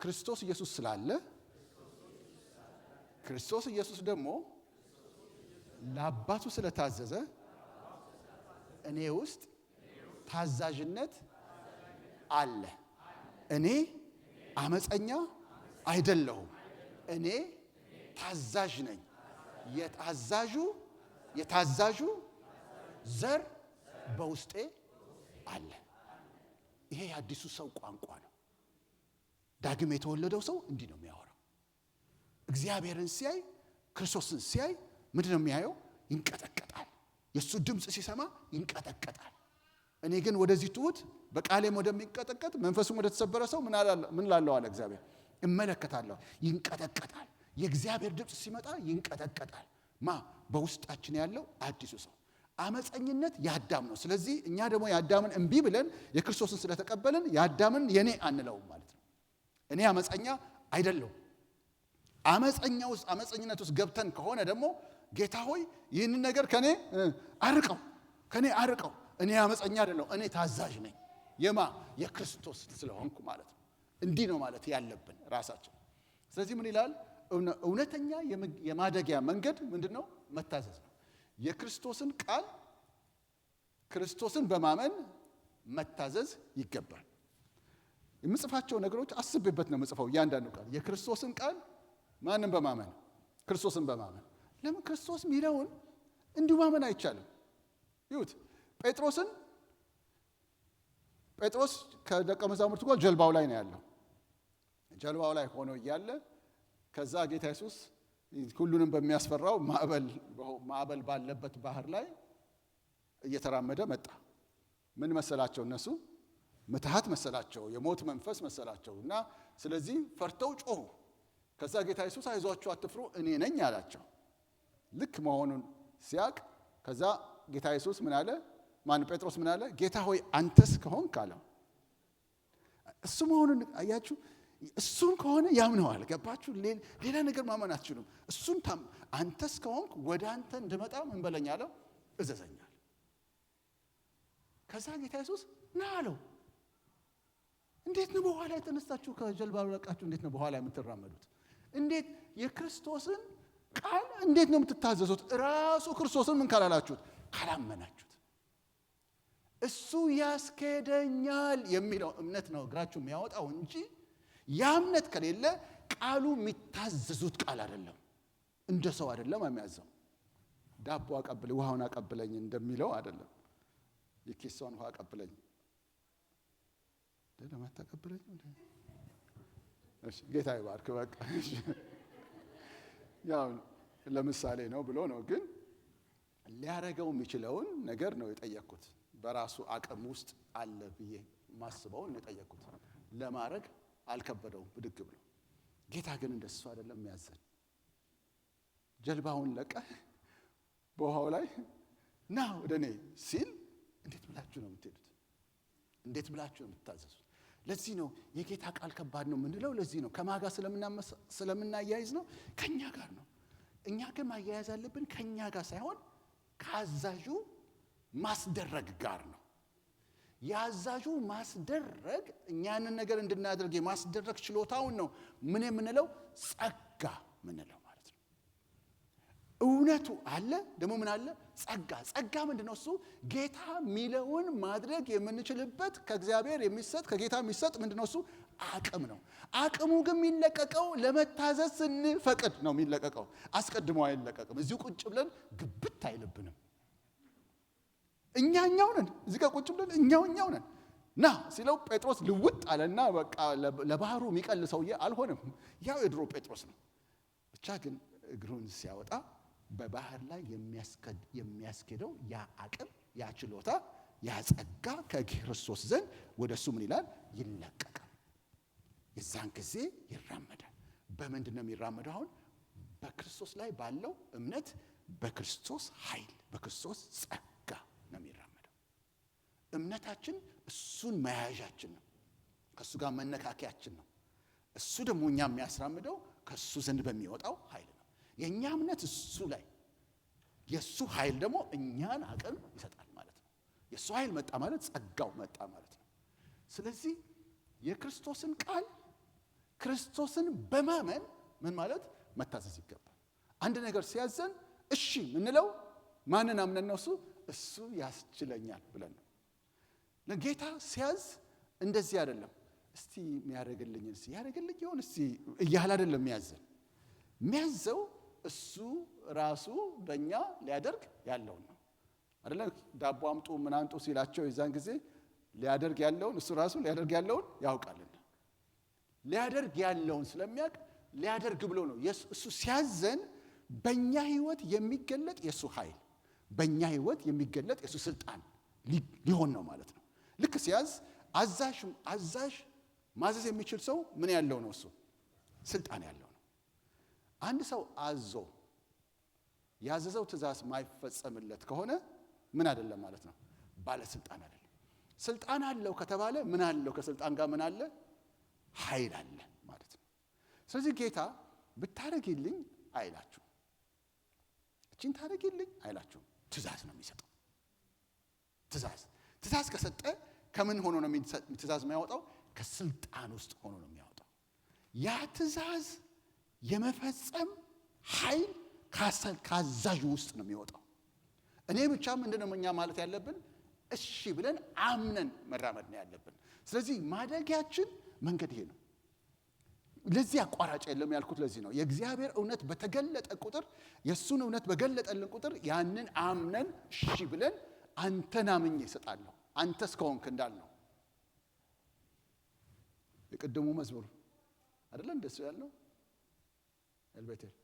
ክርስቶስ ኢየሱስ ስላለ፣ ክርስቶስ ኢየሱስ ደግሞ ለአባቱ ስለታዘዘ እኔ ውስጥ ታዛዥነት አለ። እኔ አመፀኛ አይደለሁም። እኔ ታዛዥ ነኝ። የታዛዡ ዘር በውስጤ አለ። ይሄ የአዲሱ ሰው ቋንቋ ነው። ዳግም የተወለደው ሰው እንዲህ ነው የሚያወራው። እግዚአብሔርን ሲያይ፣ ክርስቶስን ሲያይ ምንድን ነው የሚያየው? ይንቀጠቀጣል። የእሱ ድምፅ ሲሰማ ይንቀጠቀጣል። እኔ ግን ወደዚህ ትሁት በቃሌም ወደሚንቀጠቀጥ መንፈሱም ወደ ተሰበረ ሰው ምን ላለው አለ እግዚአብሔር፣ እመለከታለሁ። ይንቀጠቀጣል። የእግዚአብሔር ድምፅ ሲመጣ ይንቀጠቀጣል። በውስጣችን ያለው አዲሱ ሰው። አመፀኝነት የአዳም ነው። ስለዚህ እኛ ደግሞ የአዳምን እምቢ ብለን የክርስቶስን ስለተቀበልን የአዳምን የኔ አንለውም ማለት ነው። እኔ አመፀኛ አይደለሁም። አመፀኝነት ውስጥ ገብተን ከሆነ ደግሞ ጌታ ሆይ ይህንን ነገር ከኔ አርቀው፣ እኔ አመፀኛ አይደለሁ፣ እኔ ታዛዥ ነኝ። የክርስቶስ ስለሆንኩ ማለት ነው። እንዲህ ነው ማለት ያለብን ራሳችን። ስለዚህ ምን ይላል? እውነተኛ የማደጊያ መንገድ ምንድነው? መታዘዝ ነው። የክርስቶስን ቃል ክርስቶስን በማመን መታዘዝ ይገባል። የምጽፋቸው ነገሮች አስቤበት ነው የምጽፈው። እያንዳንዱ ቃል የክርስቶስን ቃል ማንን በማመን? ክርስቶስን በማመን። ለምን? ክርስቶስ ሚለውን እንዲሁ ማመን አይቻልም። ይሁት ጴጥሮስ ከደቀ መዛሙርቱ ጋር ጀልባው ላይ ነው ያለው። ጀልባው ላይ ሆኖ እያለ ከዛ ጌታ ኢየሱስ ሁሉንም በሚያስፈራው ማዕበል ባለበት ባህር ላይ እየተራመደ መጣ። ምን መሰላቸው? እነሱ ምትሃት መሰላቸው፣ የሞት መንፈስ መሰላቸው እና ስለዚህ ፈርተው ጮሁ። ከዛ ጌታ ኢየሱስ አይዟችሁ አትፍሩ እኔ ነኝ አላቸው። ልክ መሆኑን ሲያቅ ከዛ ጌታ ኢየሱስ ምን አለ? ጴጥሮስ ምን አለ? ጌታ ሆይ አንተስ ከሆንክ አለው። እሱ መሆኑን አያችሁ። እሱን ከሆነ ያምነዋል። ገባችሁ? ሌላ ነገር ማመን አትችሉም። እሱን አንተስ ከሆንክ ወደ አንተ እንድመጣ ምን በለኝ አለው? እዘዘኛል። ከዛ ጌታ ኢየሱስ ና አለው። እንዴት ነው በኋላ የተነሳችሁ ከጀልባው ለቃችሁ? እንዴት ነው በኋላ የምትራመዱት? እንዴት የክርስቶስን ቃል እንዴት ነው የምትታዘዙት? ራሱ ክርስቶስን ምን ካላላችሁት? ካላመናችሁት። እሱ ያስኬደኛል የሚለው እምነት ነው እግራችሁ የሚያወጣው እንጂ ያ እምነት ከሌለ ቃሉ የሚታዘዙት ቃል አይደለም። እንደ ሰው አይደለም የሚያዘው። ዳቦ አቀብለኝ፣ ውሃውን አቀብለኝ እንደሚለው አይደለም። የኪሷን ውሃ አቀብለኝ ለማታ አቀብለኝ። እሺ ጌታ ይባርክ። በቃ ያው ለምሳሌ ነው ብሎ ነው፣ ግን ሊያረገው የሚችለውን ነገር ነው የጠየቅኩት። በራሱ አቅም ውስጥ አለ ብዬ ማስበውን የጠየቅኩት። ለማድረግ አልከበደውም ብድግ ብሎ። ጌታ ግን እንደሱ አይደለም የሚያዘን። ጀልባውን ለቀህ በውሃው ላይ ና ወደ እኔ ሲል እንዴት ብላችሁ ነው የምትሄዱት? እንዴት ብላችሁ ነው የምትታዘዙት? ለዚህ ነው የጌታ ቃል ከባድ ነው የምንለው። ለዚህ ነው ከማጋ ስለምናያይዝ ነው፣ ከኛ ጋር ነው። እኛ ግን ማያያዝ አለብን ከኛ ጋር ሳይሆን ከአዛዡ ማስደረግ ጋር ነው። የአዛዡ ማስደረግ እኛንን ነገር እንድናደርግ የማስደረግ ችሎታውን ነው ምን የምንለው? ጸጋ ምንለው ማለት ነው። እውነቱ አለ ደግሞ ምን አለ? ጸጋ ምንድነው? እሱ ጌታ ሚለውን ማድረግ የምንችልበት ከእግዚአብሔር የሚሰጥ ከጌታ የሚሰጥ ምንድነው? እሱ አቅም ነው። አቅሙ ግን የሚለቀቀው ለመታዘዝ ስንፈቅድ ነው የሚለቀቀው። አስቀድሞ አይለቀቅም። እዚሁ ቁጭ ብለን ግብት አይልብንም። እኛው ነን እዚህ ጋር ቁጭ ብለን እኛው ነን። ና ሲለው ጴጥሮስ ልውጥ አለና በቃ ለባህሩ የሚቀል ሰውዬ አልሆነም። ያው የድሮ ጴጥሮስ ነው። ብቻ ግን እግሩን ሲያወጣ በባህር ላይ የሚያስኬደው ያ አቅም፣ ያ ችሎታ፣ ያ ጸጋ ከክርስቶስ ዘንድ ወደሱ ምን ይላል? ይለቀቃል። የዛን ጊዜ ይራመዳል። በምንድን ነው የሚራመደው? አሁን በክርስቶስ ላይ ባለው እምነት፣ በክርስቶስ ኃይል፣ በክርስቶስ ጸጋ ነው የሚራመደው። እምነታችን እሱን መያዣችን ነው። ከእሱ ጋር መነካከያችን ነው። እሱ ደግሞ እኛ የሚያስራምደው ከእሱ ዘንድ በሚወጣው ኃይል ነው። የእኛ እምነት እሱ ላይ፣ የእሱ ኃይል ደግሞ እኛን አቅም ይሰጣል ማለት ነው። የእሱ ኃይል መጣ ማለት ጸጋው መጣ ማለት ነው። ስለዚህ የክርስቶስን ቃል ክርስቶስን በማመን ምን ማለት መታዘዝ ይገባል። አንድ ነገር ሲያዘን እሺ ምንለው ማንን አምነን ነው? እሱ ያስችለኛል ብለን ነው። ለጌታ ሲያዝ እንደዚህ አይደለም። እስቲ የሚያደርግልኝ ያደርግልኝ ይሁን እስቲ እያለ አይደለም የሚያዘን። የሚያዘው እሱ ራሱ በእኛ ሊያደርግ ያለውን ነው አይደለ? ዳቦ አምጡ ምን አንጡ ሲላቸው የዛን ጊዜ ሊያደርግ ያለውን እሱ ራሱ ሊያደርግ ያለውን ያውቃልና ሊያደርግ ያለውን ስለሚያውቅ ሊያደርግ ብሎ ነው። እሱ ሲያዘን በእኛ ህይወት የሚገለጥ የእሱ ኃይል፣ በእኛ ህይወት የሚገለጥ የእሱ ስልጣን ሊሆን ነው ማለት ነው። ልክ ሲያዝ አዛዥ ማዘዝ የሚችል ሰው ምን ያለው ነው? እሱ ስልጣን ያለው ነው። አንድ ሰው አዞ ያዘዘው ትእዛዝ ማይፈጸምለት ከሆነ ምን አይደለም ማለት ነው? ባለስልጣን አይደለም። ስልጣን አለው ከተባለ ምን አለው? ከስልጣን ጋር ምን አለ? ኃይል አለ ማለት ነው። ስለዚህ ጌታ ብታረግልኝ አይላችሁ፣ እቺን ታረግልኝ አይላችሁ፣ ትእዛዝ ነው የሚሰጠው። ትእዛዝ ከሰጠ ከምን ሆኖ ነው ትእዛዝ የሚያወጣው? ከስልጣን ውስጥ ሆኖ ነው የሚያወጣው። ያ ትእዛዝ የመፈጸም ኃይል ካዛዡ ውስጥ ነው የሚወጣው። እኔ ብቻ ምንድነው እኛ ማለት ያለብን? እሺ ብለን አምነን መራመድ ነው ያለብን። ስለዚህ ማደጊያችን መንገድ ይሄ ነው። ለዚህ አቋራጭ የለም ያልኩት ለዚህ ነው። የእግዚአብሔር እውነት በተገለጠ ቁጥር፣ የእሱን እውነት በገለጠልን ቁጥር ያንን አምነን እሺ ብለን አንተን አምኜ እሰጣለሁ አንተ እስከሆንክ እንዳልነው የቅድሙ መዝሙር አይደለ እንደሱ ያልነው ኤልቤቴል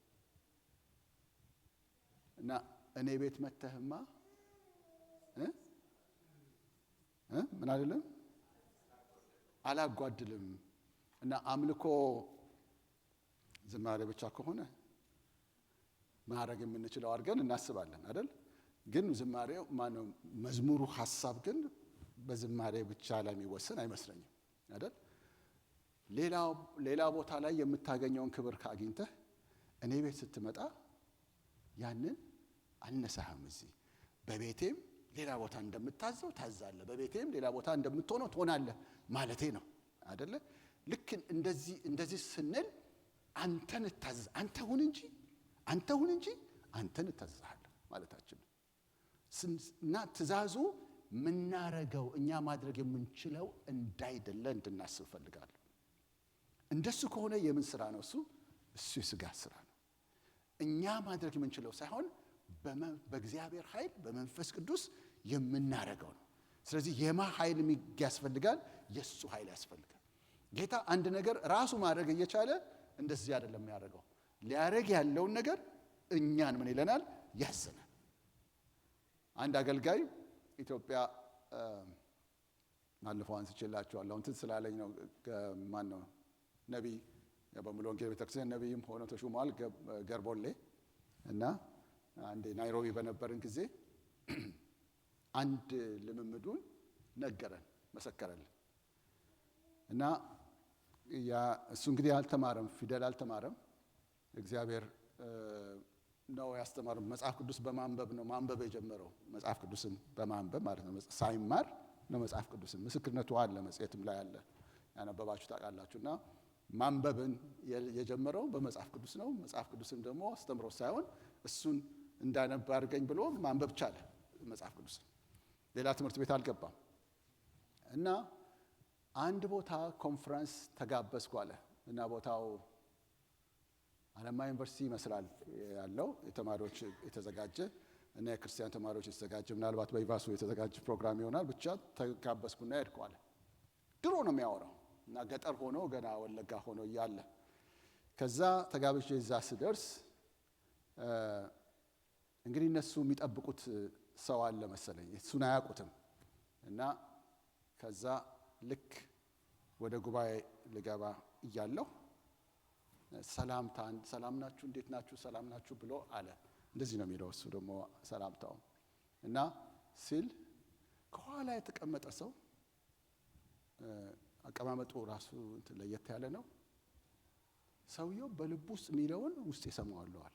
እና እኔ ቤት መተህማ ምን አይደለም አላጓድልም። እና አምልኮ ዝማሬ ብቻ ከሆነ ማድረግ የምንችለው አድርገን እናስባለን አይደል? ግን ዝማሬው ማነው መዝሙሩ ሐሳብ ግን በዝማሬ ብቻ ላይ የሚወሰን አይመስለኝም አይደል? ሌላ ቦታ ላይ የምታገኘውን ክብር ካግኝተህ እኔ ቤት ስትመጣ ያንን አልነሳህም። እዚህ በቤቴም ሌላ ቦታ እንደምታዘው ታዛለህ፣ በቤቴም ሌላ ቦታ እንደምትሆነው ትሆናለህ ማለቴ ነው አይደለ? ልክ እንደዚህ ስንል አንተን እታዘዝ፣ አንተ ሁን እንጂ አንተን እታዘዝሃለሁ ማለታችን ነው። እና ትእዛዙ ምናረገው እኛ ማድረግ የምንችለው እንዳይደለ እንድናስብ ፈልጋለሁ። እንደሱ ከሆነ የምን ስራ ነው? እሱ የሥጋ ስራ ነው። እኛ ማድረግ የምንችለው ሳይሆን በእግዚአብሔር ኃይል በመንፈስ ቅዱስ የምናረገው ነው። ስለዚህ የማ ኃይል ያስፈልጋል? የሱ ኃይል ያስፈልጋል። ጌታ አንድ ነገር ራሱ ማድረግ እየቻለ እንደዚህ አይደለም የሚያደርገው። ሊያረግ ያለውን ነገር እኛን ምን ይለናል? ያዘናል። አንድ አገልጋይ ኢትዮጵያ ማለፈው አንስቼላችኋለሁ። አሁን ትዝ ስላለኝ ነው። ማን ነው ነቢይ በሙሉ ወንጌል ቤተክርስቲያን ነቢይም ሆኖ ተሹሟል፣ ገርቦሌ እና አንድ ናይሮቢ በነበርን ጊዜ አንድ ልምምዱን ነገረን፣ መሰከረልን። እና ያ እሱ እንግዲህ አልተማረም፣ ፊደል አልተማረም። እግዚአብሔር ነው ያስተማረው። መጽሐፍ ቅዱስ በማንበብ ነው ማንበብ የጀመረው። መጽሐፍ ቅዱስን በማንበብ ማለት ነው። ሳይማር ነው መጽሐፍ ቅዱስን። ምስክርነቱ አለ፣ መጽሔትም ላይ አለ፣ ያነበባችሁ ታውቃላችሁ። እና ማንበብን የጀመረው በመጽሐፍ ቅዱስ ነው። መጽሐፍ ቅዱስን ደግሞ አስተምሮ ሳይሆን እሱን እንዳነብ አድርገኝ ብሎ ማንበብ ቻለ መጽሐፍ ቅዱስን። ሌላ ትምህርት ቤት አልገባም። እና አንድ ቦታ ኮንፈረንስ ተጋበዝኩ አለ። እና ቦታው አለማ ዩኒቨርሲቲ ይመስላል ያለው፣ የተማሪዎች የተዘጋጀ እና የክርስቲያን ተማሪዎች የተዘጋጀ ምናልባት በይቫሱ የተዘጋጀ ፕሮግራም ይሆናል። ብቻ ተጋበዝኩና ሄድኩ አለ። ድሮ ነው የሚያወራው እና ገጠር ሆኖ ገና ወለጋ ሆኖ እያለ ከዛ ተጋብዤ እዛ ስደርስ እንግዲህ እነሱ የሚጠብቁት ሰው አለ መሰለኝ፣ እሱን አያውቁትም። እና ከዛ ልክ ወደ ጉባኤ ልገባ እያለሁ ሰላም ናችሁ፣ እንዴት ናችሁ፣ ሰላም ናችሁ ብሎ አለ። እንደዚህ ነው የሚለው እሱ ደግሞ ሰላምታው። እና ሲል ከኋላ የተቀመጠ ሰው አቀማመጡ ራሱ ለየት ያለ ነው። ሰውየው በልቡ ውስጥ የሚለውን ውስጥ የሰማዋለሁ አለ።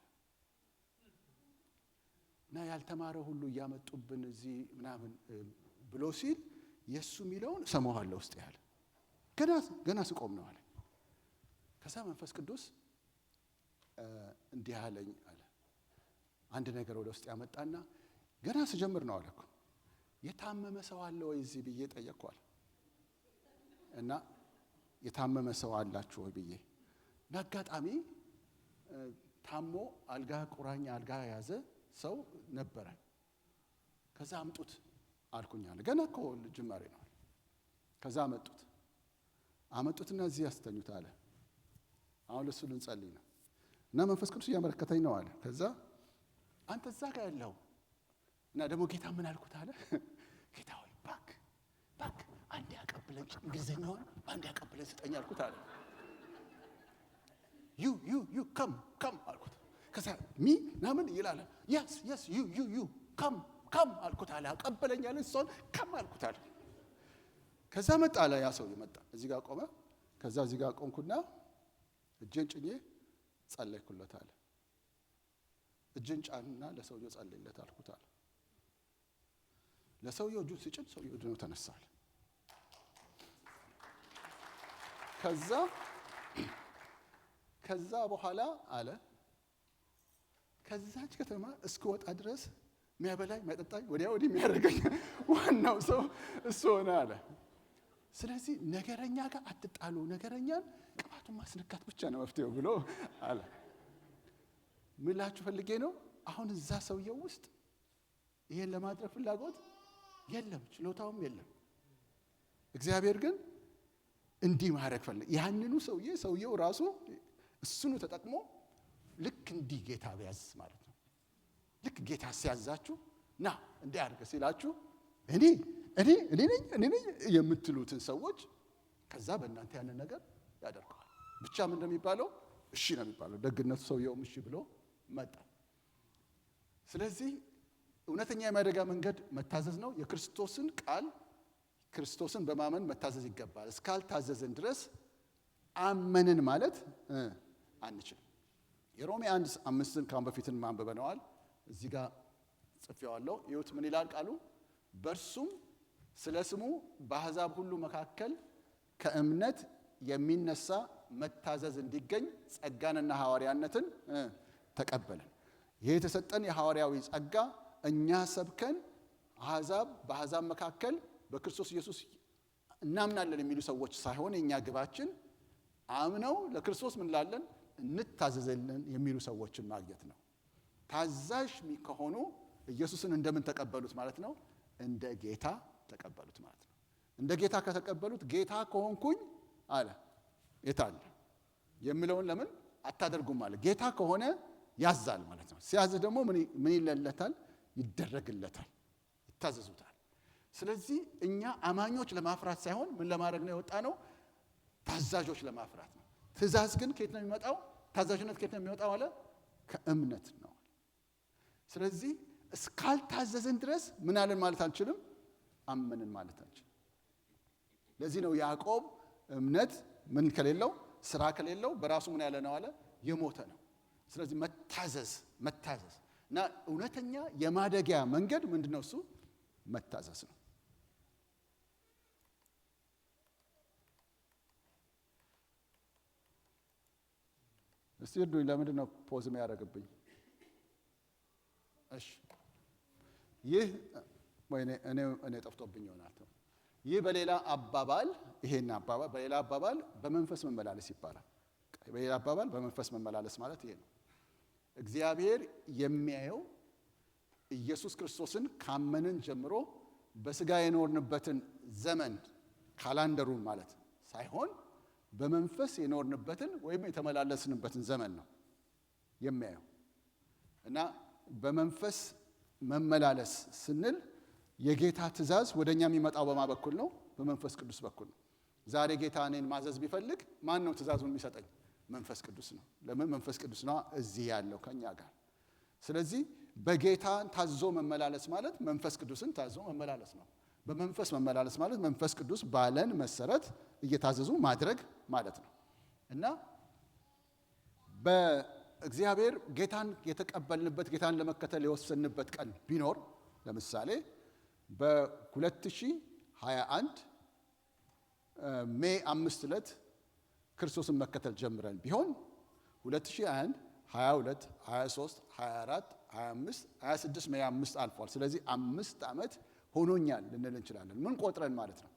እና ያልተማረ ሁሉ እያመጡብን እዚህ ምናምን ብሎ ሲል የሱ የሚለውን ሰማዋለሁ ውስጥ ያለ ገና ስቆም ነው አለ። ከዛ መንፈስ ቅዱስ እንዲህ አለኝ አለ። አንድ ነገር ወደ ውስጥ ያመጣና ገና ስጀምር ነው አለ እኮ የታመመ ሰው አለ ወይ እዚህ ብዬ ጠየቅኳል። እና የታመመ ሰው አላችሁ ወይ ብዬ በአጋጣሚ ታሞ አልጋ ቁራኛ አልጋ የያዘ ሰው ነበረ። ከዛ አምጡት አልኩኝ አለ። ገና እኮ ጅማሬ ነው። ከዛ አመጡትና እዚህ ያስተኙት አለ። አሁን ለሱ ልንጸልይ ነው እና መንፈስ ቅዱስ እያመለከተኝ ነው አለ። ከዛ አንተ እዛ ጋር ያለው እና ደግሞ ጌታ ምን አልኩት አለ። ጌታ ሆይ ባክ አንድ ያቀብለኝ እንግሊዝኛውን አንድ ያቀብለኝ ስጠኝ አልኩት አለ። ዩ ከም አልኩት። ከዛ ሚ ናምን ይላል። yes you ከም አልኩት አለ። አቀበለኝ አለ። እሱን ከም አልኩት አለ። ከዛ መጣ አለ። ያ ሰው መጣ፣ እዚህ ጋር ቆመ። ከዛ እዚህ ጋር ቆምኩና እጄን ጭኜ ጸለይኩለት አለ። እጄን ጫንና ለሰውየው ጸለይለት አልኩት አለ። ለሰውየው እጁን ሲጭን ሰውየው ድኖ ተነሳለ። ከዛ በኋላ አለ ከዛች ከተማ እስክወጣ ድረስ የሚያበላኝ መጠጣኝ ወዲያ ወዲህ የሚያደርገኝ ዋናው ሰው እሱ ሆነ አለ። ስለዚህ ነገረኛ ጋር አትጣሉ፣ ነገረኛን ቅባቱን ማስነካት ብቻ ነው መፍትሄው ብሎ አለ። ምን ላችሁ ፈልጌ ነው፣ አሁን እዛ ሰውየው ውስጥ ይሄን ለማድረግ ፍላጎት የለም፣ ችሎታውም የለም። እግዚአብሔር ግን እንዲህ ማድረግ ፈልግ። ያንኑ ሰውየው ራሱ እሱኑ ተጠቅሞ ልክ እንዲህ ጌታ ቢያዝ ማለት ነው። ልክ ጌታ ሲያዛችሁ ና እንዲህ አድርገህ ሲላችሁ እኔ ነኝ የምትሉትን ሰዎች ከዛ በእናንተ ያንን ነገር ያደርገዋል። ብቻ ምን እንደሚባለው እሺ ነው የሚባለው። ደግነቱ ሰውየውም እሺ ብሎ መጣ። ስለዚህ እውነተኛ የማደጋ መንገድ መታዘዝ ነው። የክርስቶስን ቃል ክርስቶስን በማመን መታዘዝ ይገባል። እስካልታዘዝን ድረስ አመንን ማለት አንችልም። የሮሜ 1:5 ካሁን በፊትን ማንበበነዋል። እዚህ ጋር ጽፌዋለሁ። ይሁት ምን ይላል ቃሉ? በእርሱም ስለ ስሙ በአሕዛብ ሁሉ መካከል ከእምነት የሚነሳ መታዘዝ እንዲገኝ ጸጋንና ሐዋርያነትን ተቀበልን። ይህ የተሰጠን የሐዋርያዊ ጸጋ እኛ ሰብከን በአሕዛብ መካከል በክርስቶስ ኢየሱስ እናምናለን የሚሉ ሰዎች ሳይሆን የኛ ግባችን አምነው ለክርስቶስ ምን ላለን እንታዘዘልን የሚሉ ሰዎችን ማግኘት ነው። ታዛዥ ከሆኑ ኢየሱስን እንደምን ተቀበሉት ማለት ነው? እንደ ጌታ ተቀበሉት ማለት ነው። እንደ ጌታ ከተቀበሉት ጌታ ከሆንኩኝ አለ የታለ የሚለውን ለምን አታደርጉም ማለት ጌታ ከሆነ ያዛል ማለት ነው። ሲያዝ ደግሞ ምን ይለለታል? ይደረግለታል፣ ይታዘዙታል። ስለዚህ እኛ አማኞች ለማፍራት ሳይሆን ምን ለማድረግ ነው የወጣ ነው? ታዛዦች ለማፍራት ነው። ትእዛዝ ግን ከየት ነው የሚመጣው? ታዛዥነት ከየት ነው የሚወጣው አለ? ከእምነት ነው። ስለዚህ እስካልታዘዝን ድረስ ምን አለን ማለት አንችልም፣ አመንን ማለት አንችልም። ለዚህ ነው ያዕቆብ እምነት ምን ከሌለው ስራ ከሌለው በራሱ ምን ያለ ነው አለ? የሞተ ነው። ስለዚህ መታዘዝ እና እውነተኛ የማደጊያ መንገድ ምንድነው? እሱ መታዘዝ ነው። እስቲ እርዱኝ። ለምንድን ነው ፖዝ የሚያደርግብኝ? እሺ ይህ እኔ ጠፍቶብኝ ይሆናል። ይህ በሌላ አባባል በሌላ አባባል በመንፈስ መመላለስ ይባላል። በሌላ አባባል በመንፈስ መመላለስ ማለት ይሄ ነው። እግዚአብሔር የሚያየው ኢየሱስ ክርስቶስን ካመንን ጀምሮ በስጋ የኖርንበትን ዘመን ካላንደሩን ማለት ሳይሆን በመንፈስ የኖርንበትን ወይም የተመላለስንበትን ዘመን ነው የሚያየው። እና በመንፈስ መመላለስ ስንል የጌታ ትእዛዝ ወደኛ የሚመጣው በማ በኩል ነው? በመንፈስ ቅዱስ በኩል ነው። ዛሬ ጌታ እኔን ማዘዝ ቢፈልግ ማን ነው ትእዛዙን የሚሰጠኝ? መንፈስ ቅዱስ ነው። ለምን? መንፈስ ቅዱስ ነው እዚህ ያለው ከኛ ጋር። ስለዚህ በጌታ ታዞ መመላለስ ማለት መንፈስ ቅዱስን ታዞ መመላለስ ነው። በመንፈስ መመላለስ ማለት መንፈስ ቅዱስ ባለን መሰረት እየታዘዙ ማድረግ ማለት ነው። እና በእግዚአብሔር ጌታን የተቀበልንበት ጌታን ለመከተል የወሰንበት ቀን ቢኖር ለምሳሌ በ2021 ሜይ 5 ዕለት ክርስቶስን መከተል ጀምረን ቢሆን 2021 22 23 24 25 26 ሜይ 5 አልፏል። ስለዚህ 5 ዓመት ሆኖኛል ልንል እንችላለን። ምን ቆጥረን ማለት ነው?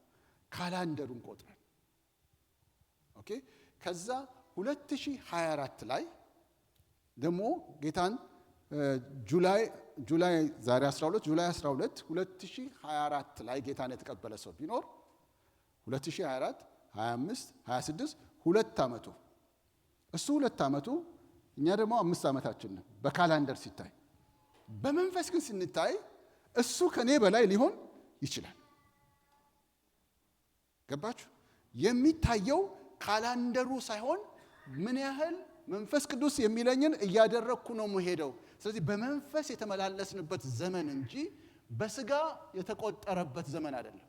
ካላንደሩን ቆጥረን። ኦኬ። ከዛ 2024 ላይ ደግሞ ጌታን ጁላይ ዛሬ 12 ጁላይ 12 2024 ላይ ጌታን የተቀበለ ሰው ቢኖር 2024 25 26 2 ዓመቱ እሱ 2 ዓመቱ እኛ ደግሞ 5 ዓመታችን ነው በካላንደር ሲታይ። በመንፈስ ግን ስንታይ እሱ ከኔ በላይ ሊሆን ይችላል። ገባችሁ? የሚታየው ካላንደሩ ሳይሆን ምን ያህል መንፈስ ቅዱስ የሚለኝን እያደረኩ ነው የምሄደው። ስለዚህ በመንፈስ የተመላለስንበት ዘመን እንጂ በስጋ የተቆጠረበት ዘመን አይደለም።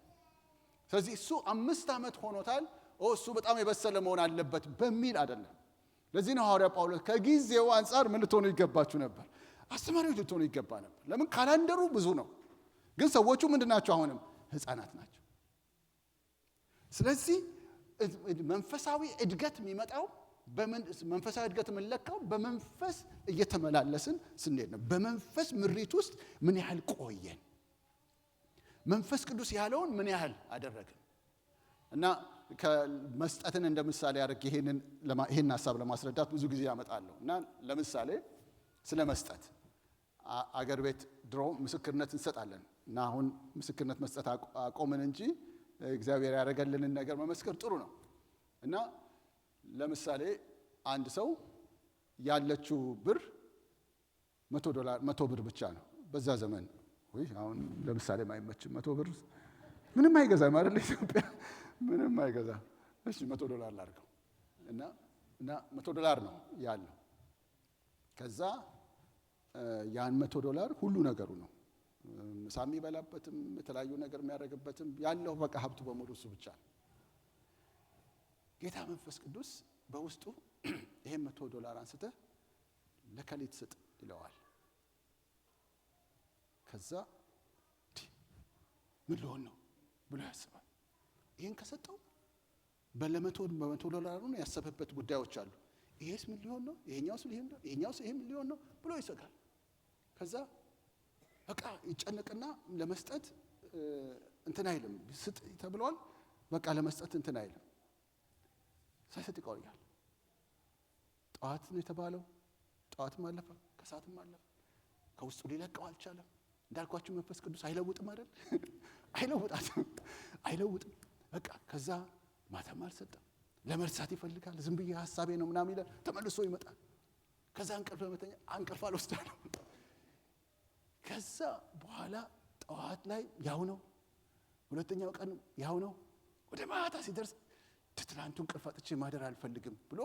ስለዚህ እሱ 5 ዓመት ሆኖታል እሱ በጣም የበሰለ መሆን አለበት በሚል አይደለም። ለዚህ ነው ሐዋርያ ጳውሎስ ከጊዜው አንፃር ምን ልትሆኑ ይገባችሁ ነበር? አስተማሪዎች ልትሆኑ ይገባ ነበር። ለምን? ካላንደሩ ብዙ ነው፣ ግን ሰዎቹ ምንድናቸው? አሁንም ህፃናት ናቸው። ስለዚህ መንፈሳዊ እድገት የሚመጣው መንፈሳዊ እድገት የምንለካው በመንፈስ እየተመላለስን ስንሄድ ነው። በመንፈስ ምሪት ውስጥ ምን ያህል ቆየን፣ መንፈስ ቅዱስ ያለውን ምን ያህል አደረግን። እና ከመስጠትን እንደ ምሳሌ አድርጌ ይሄን ሐሳብ ለማስረዳት ብዙ ጊዜ ያመጣለሁ። እና ለምሳሌ ስለ መስጠት አገር ቤት ድሮ ምስክርነት እንሰጣለን እና አሁን ምስክርነት መስጠት አቆምን እንጂ እግዚአብሔር ያደረገልንን ነገር መመስከር ጥሩ ነው። እና ለምሳሌ አንድ ሰው ያለችው ብር $100 ብቻ ነው በዛ ዘመን። አሁን ለምሳሌ ማይመችም 100 ብር ምንም አይገዛም አይደል? ኢትዮጵያ ምንም አይገዛም። እሺ $100 ላድርገው እና $100 ነው ያለው። ከዛ ያን $100 ሁሉ ነገሩ ነው። ምሳ የሚበላበትም የተለያዩ ነገር የሚያደርግበትም ያለው በቃ ሀብቱ በሙሉ እሱ ብቻ ነው። ጌታ መንፈስ ቅዱስ በውስጡ ይሄን $100 አንስተህ ለከሊት ስጥ ይለዋል። ከዛ ምን ሊሆን ነው ብሎ ያስባል። ይሄን ከሰጠው $100 ነው ያሰበበት ጉዳዮች አሉ። ይሄስ ምን ሊሆን ነው? ይሄኛውስ ሊሆን ነው? ይሄኛውስ ይሄም ሊሆን ነው ብሎ ይሰጋል። ከዛ በቃ ይጨነቅና ለመስጠት እንትን አይልም። ስጥ ተብሏል፣ በቃ ለመስጠት እንትን አይልም። ሳይሰጥ ይቆያል። ጠዋት ነው የተባለው፣ ጠዋትም አለፈ፣ ከሰዓትም አለፈ። ከውስጡ ሊለቀው አልቻለም። እንዳልኳችሁ መንፈስ ቅዱስ አይለውጥም አይደል? አይለውጥም። በቃ ከዛ ማታም አልሰጠም። ለመርሳት ይፈልጋል። ዝም ብዬ ሐሳቤ ነው ምናምን ይላል። ተመልሶ ይመጣል። ከዛ እንቅልፍ አልወስዳለሁ። ከዛ በኋላ ጠዋት ላይ ያው ነው፣ ሁለተኛው ቀን ያው ነው። ወደ ማታ ሲደርስ ትላንቱ እንቅልፍ አጥቼ ማደር አልፈልግም ብሎ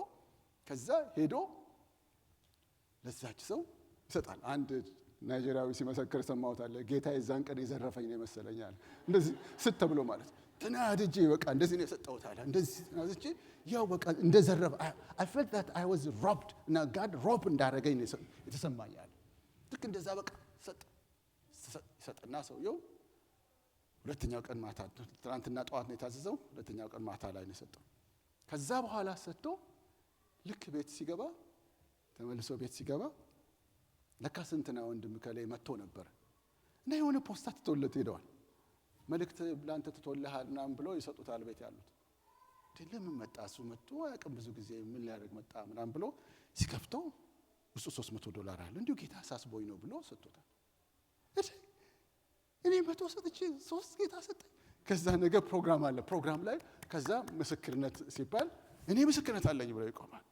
ከዛ ሄዶ ለዛች ሰው ይሰጣል። አንድ ናይጄሪያዊ ሲመሰክር ሰማሁት አለ። ጌታ የዛን ቀን የዘረፈኝ ነው ይመስለኛል። እንደዚህ ስተብሎ ማለት ተናድጄ በቃ እንደዚህ ነው የሰጠሁት አለ። እንደዚህ ተናድጄ ያው በቃ እንደዘረፈ I felt that I was robbed እና God rob እንዳደረገኝ ነው የተሰማኝ አለ። ልክ እንደዛ በቃ ሰጠና ሰውየው ሁለተኛው ቀን ማታ፣ ትናንትና ጠዋት ነው የታዘዘው፣ ሁለተኛው ቀን ማታ ላይ ነው የሰጠው። ከዛ በኋላ ሰጥቶ ልክ ቤት ሲገባ ተመልሶ ቤት ሲገባ ለካ ስንትና ወንድም ከላይ መጥቶ ነበር እና የሆነ ፖስታ ትቶለት ሄደዋል። መልእክት ላንተ ትቶልሃል ምናምን ብሎ ይሰጡታል ቤት ያሉት። ለምን መጣ? እሱ መጥቶ አያውቅም ብዙ ጊዜ ምን ሊያደርግ መጣ ምናምን ብሎ ሲከፍተው ውስጡ $300 አለ። እንዲሁ ጌታ አሳስቦኝ ነው ብሎ ሰጥቶታል። እኔ 100 ሰጥቼ 3 ጌታ ሰጠኝ። ከዛ ነገ ፕሮግራም አለ። ፕሮግራም ላይ ከዛ ምስክርነት ሲባል እኔ ምስክርነት አለኝ ብሎ ይቆማል።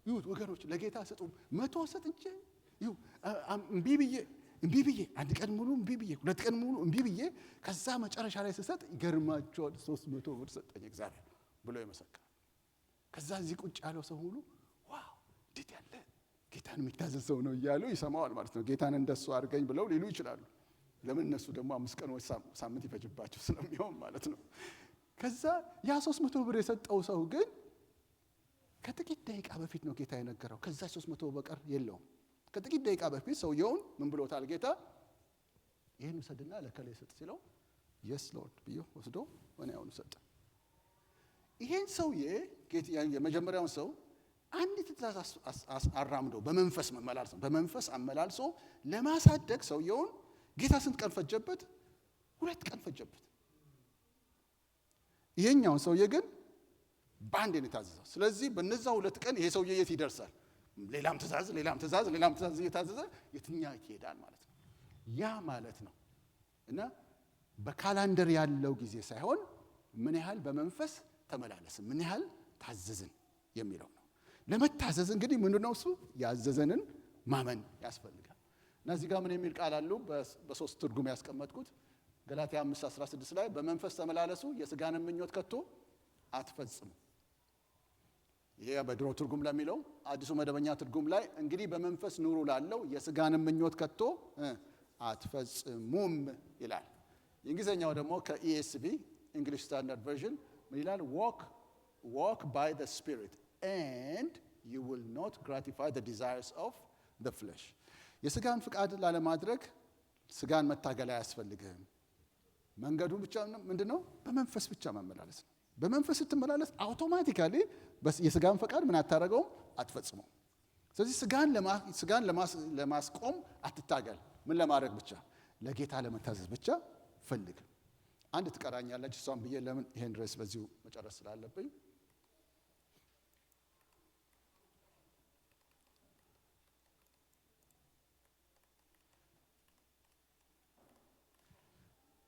ይሁት ወገኖች ለጌታ ሰጡ 100 ሰጥቼ ይሁ እምቢ ብዬ አንድ ቀን ሙሉ እምቢ ብዬ፣ ሁለት ቀን ሙሉ እምቢ ብዬ ከዛ መጨረሻ ላይ ስሰጥ ይገርማቸዋል 300 ብር ሰጠኝ እግዚአብሔር ብሎ ይመሰክራል። ከዛ እዚህ ቁጭ ያለው ሰው ሁሉ ዋው እንዴት ያለ ጌታን የሚታዘዝ ሰው ነው እያሉ ይሰማዋል ማለት ነው። ጌታን እንደሱ አድርገኝ ብለው ሊሉ ይችላሉ። ለምን እነሱ ደግሞ 5 ቀን ወይ ሳምንት ይፈጅባቸው ስለሚሆን ማለት ነው። ከዛ ያ 300 ብር የሰጠው ሰው ግን ከጥቂት ደቂቃ በፊት ነው ጌታ የነገረው። ከዛ 300 በቀር የለውም። ከጥቂት ደቂቃ በፊት ሰውየውን ምን ብሎታል ጌታ? ይሄን ወሰድና ለከሌ ሰጥ ሲለው yes lord ብዬ ወስዶ ወናውን ሰጠ። ይሄን ሰውዬ የመጀመሪያውን ሰው አንዲት ትእዛዝ አራምዶ በመንፈስ አመላልሶ ለማሳደግ ሰውየውን ጌታ ስንት ቀን ፈጀበት? 2 ቀን ፈጀበት። ይሄኛው ሰውዬ ግን ባንዴ ነው የታዘዘው። ስለዚህ በነዛ 2 ቀን ይሄ ሰውዬ የት ይደርሳል? ሌላም ትእዛዝ እየታዘዘ የትኛው ይሄዳል ማለት ነው። ያ ማለት ነው እና በካላንደር ያለው ጊዜ ሳይሆን ምን ያህል በመንፈስ ተመላለስን፣ ምን ያህል ታዘዝን የሚለው ነው። ለመታዘዝ እንግዲህ ምንድነው እሱ? ያዘዘንን ማመን ያስፈልጋል። እና እዚህ ጋር ምን የሚል ቃል አሉ? በ3 ትርጉም ያስቀመጥኩት ገላትያ 5:16 ላይ በመንፈስ ተመላለሱ የሥጋን ምኞት ከቶ አትፈጽሙ። ይሄ በድሮ ትርጉም ለሚለው አዲሱ መደበኛ ትርጉም ላይ እንግዲህ በመንፈስ ኑሩ ላለው የሥጋንም ምኞት ከቶ አትፈጽሙም ይላል። የእንግሊዝኛው ደግሞ ከኢኤስቪ English Standard Version ምን ይላል? walk by the Spirit and you will not gratify the desires of the flesh. የሥጋን ፍቃድ ላለማድረግ ሥጋን መታገል አያስፈልግህም። መንገዱ ብቻ ምንድነው? በመንፈስ ብቻ መመላለስ ነው። በመንፈስ ስትመላለስ አውቶማቲካሊ የሥጋን ፈቃድ ምን አታረገውም? አትፈጽመው። ስለዚህ ሥጋን ለማስቆም አትታገል። ምን ለማድረግ ብቻ? ለጌታ ለመታዘዝ ብቻ ፈልግ። አንድ ትቀራኛለች እሷን ብዬ ለምን ይሄን ድረስ በዚሁ መጨረስ ስላለብኝ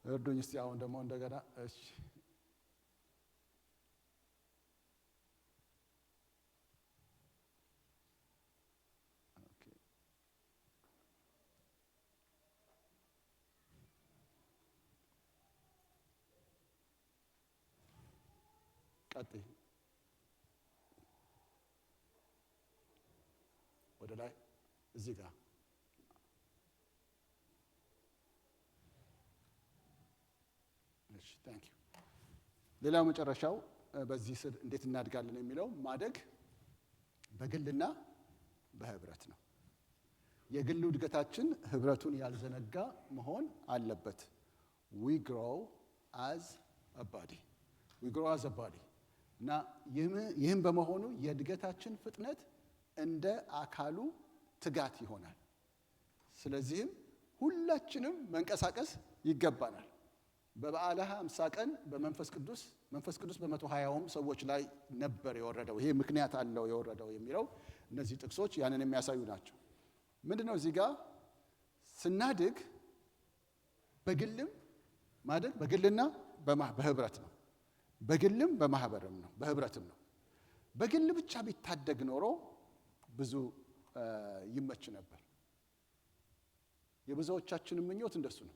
እርዱኝ እስቲ። አሁን ደግሞ እንደገና እሺ ቀጥይ ወደ ላይ እዚህ ጋር እሺ ታንክ ዩ። ሌላው መጨረሻው በዚህ ስር እንዴት እናድጋለን የሚለው ማደግ በግልና በህብረት ነው። የግሉ እድገታችን ህብረቱን ያልዘነጋ መሆን አለበት። we grow as a body እና ይህም በመሆኑ የእድገታችን ፍጥነት እንደ አካሉ ትጋት ይሆናል። ስለዚህም ሁላችንም መንቀሳቀስ ይገባናል። በበዓለ ሃምሳ ቀን መንፈስ ቅዱስ በ120ውም ሰዎች ላይ ነበር የወረደው። ይሄ ምክንያት አለው የወረደው የሚለው እነዚህ ጥቅሶች ያንን የሚያሳዩ ናቸው። ምንድነው እዚህ ጋር ስናድግ በግልም ማደግ በግልና በህብረት ነው። በግልም በማህበርም ነው በህብረትም ነው። በግል ብቻ ቢታደግ ኖሮ ብዙ ይመች ነበር። የብዙዎቻችንም ምኞት እንደሱ ነው።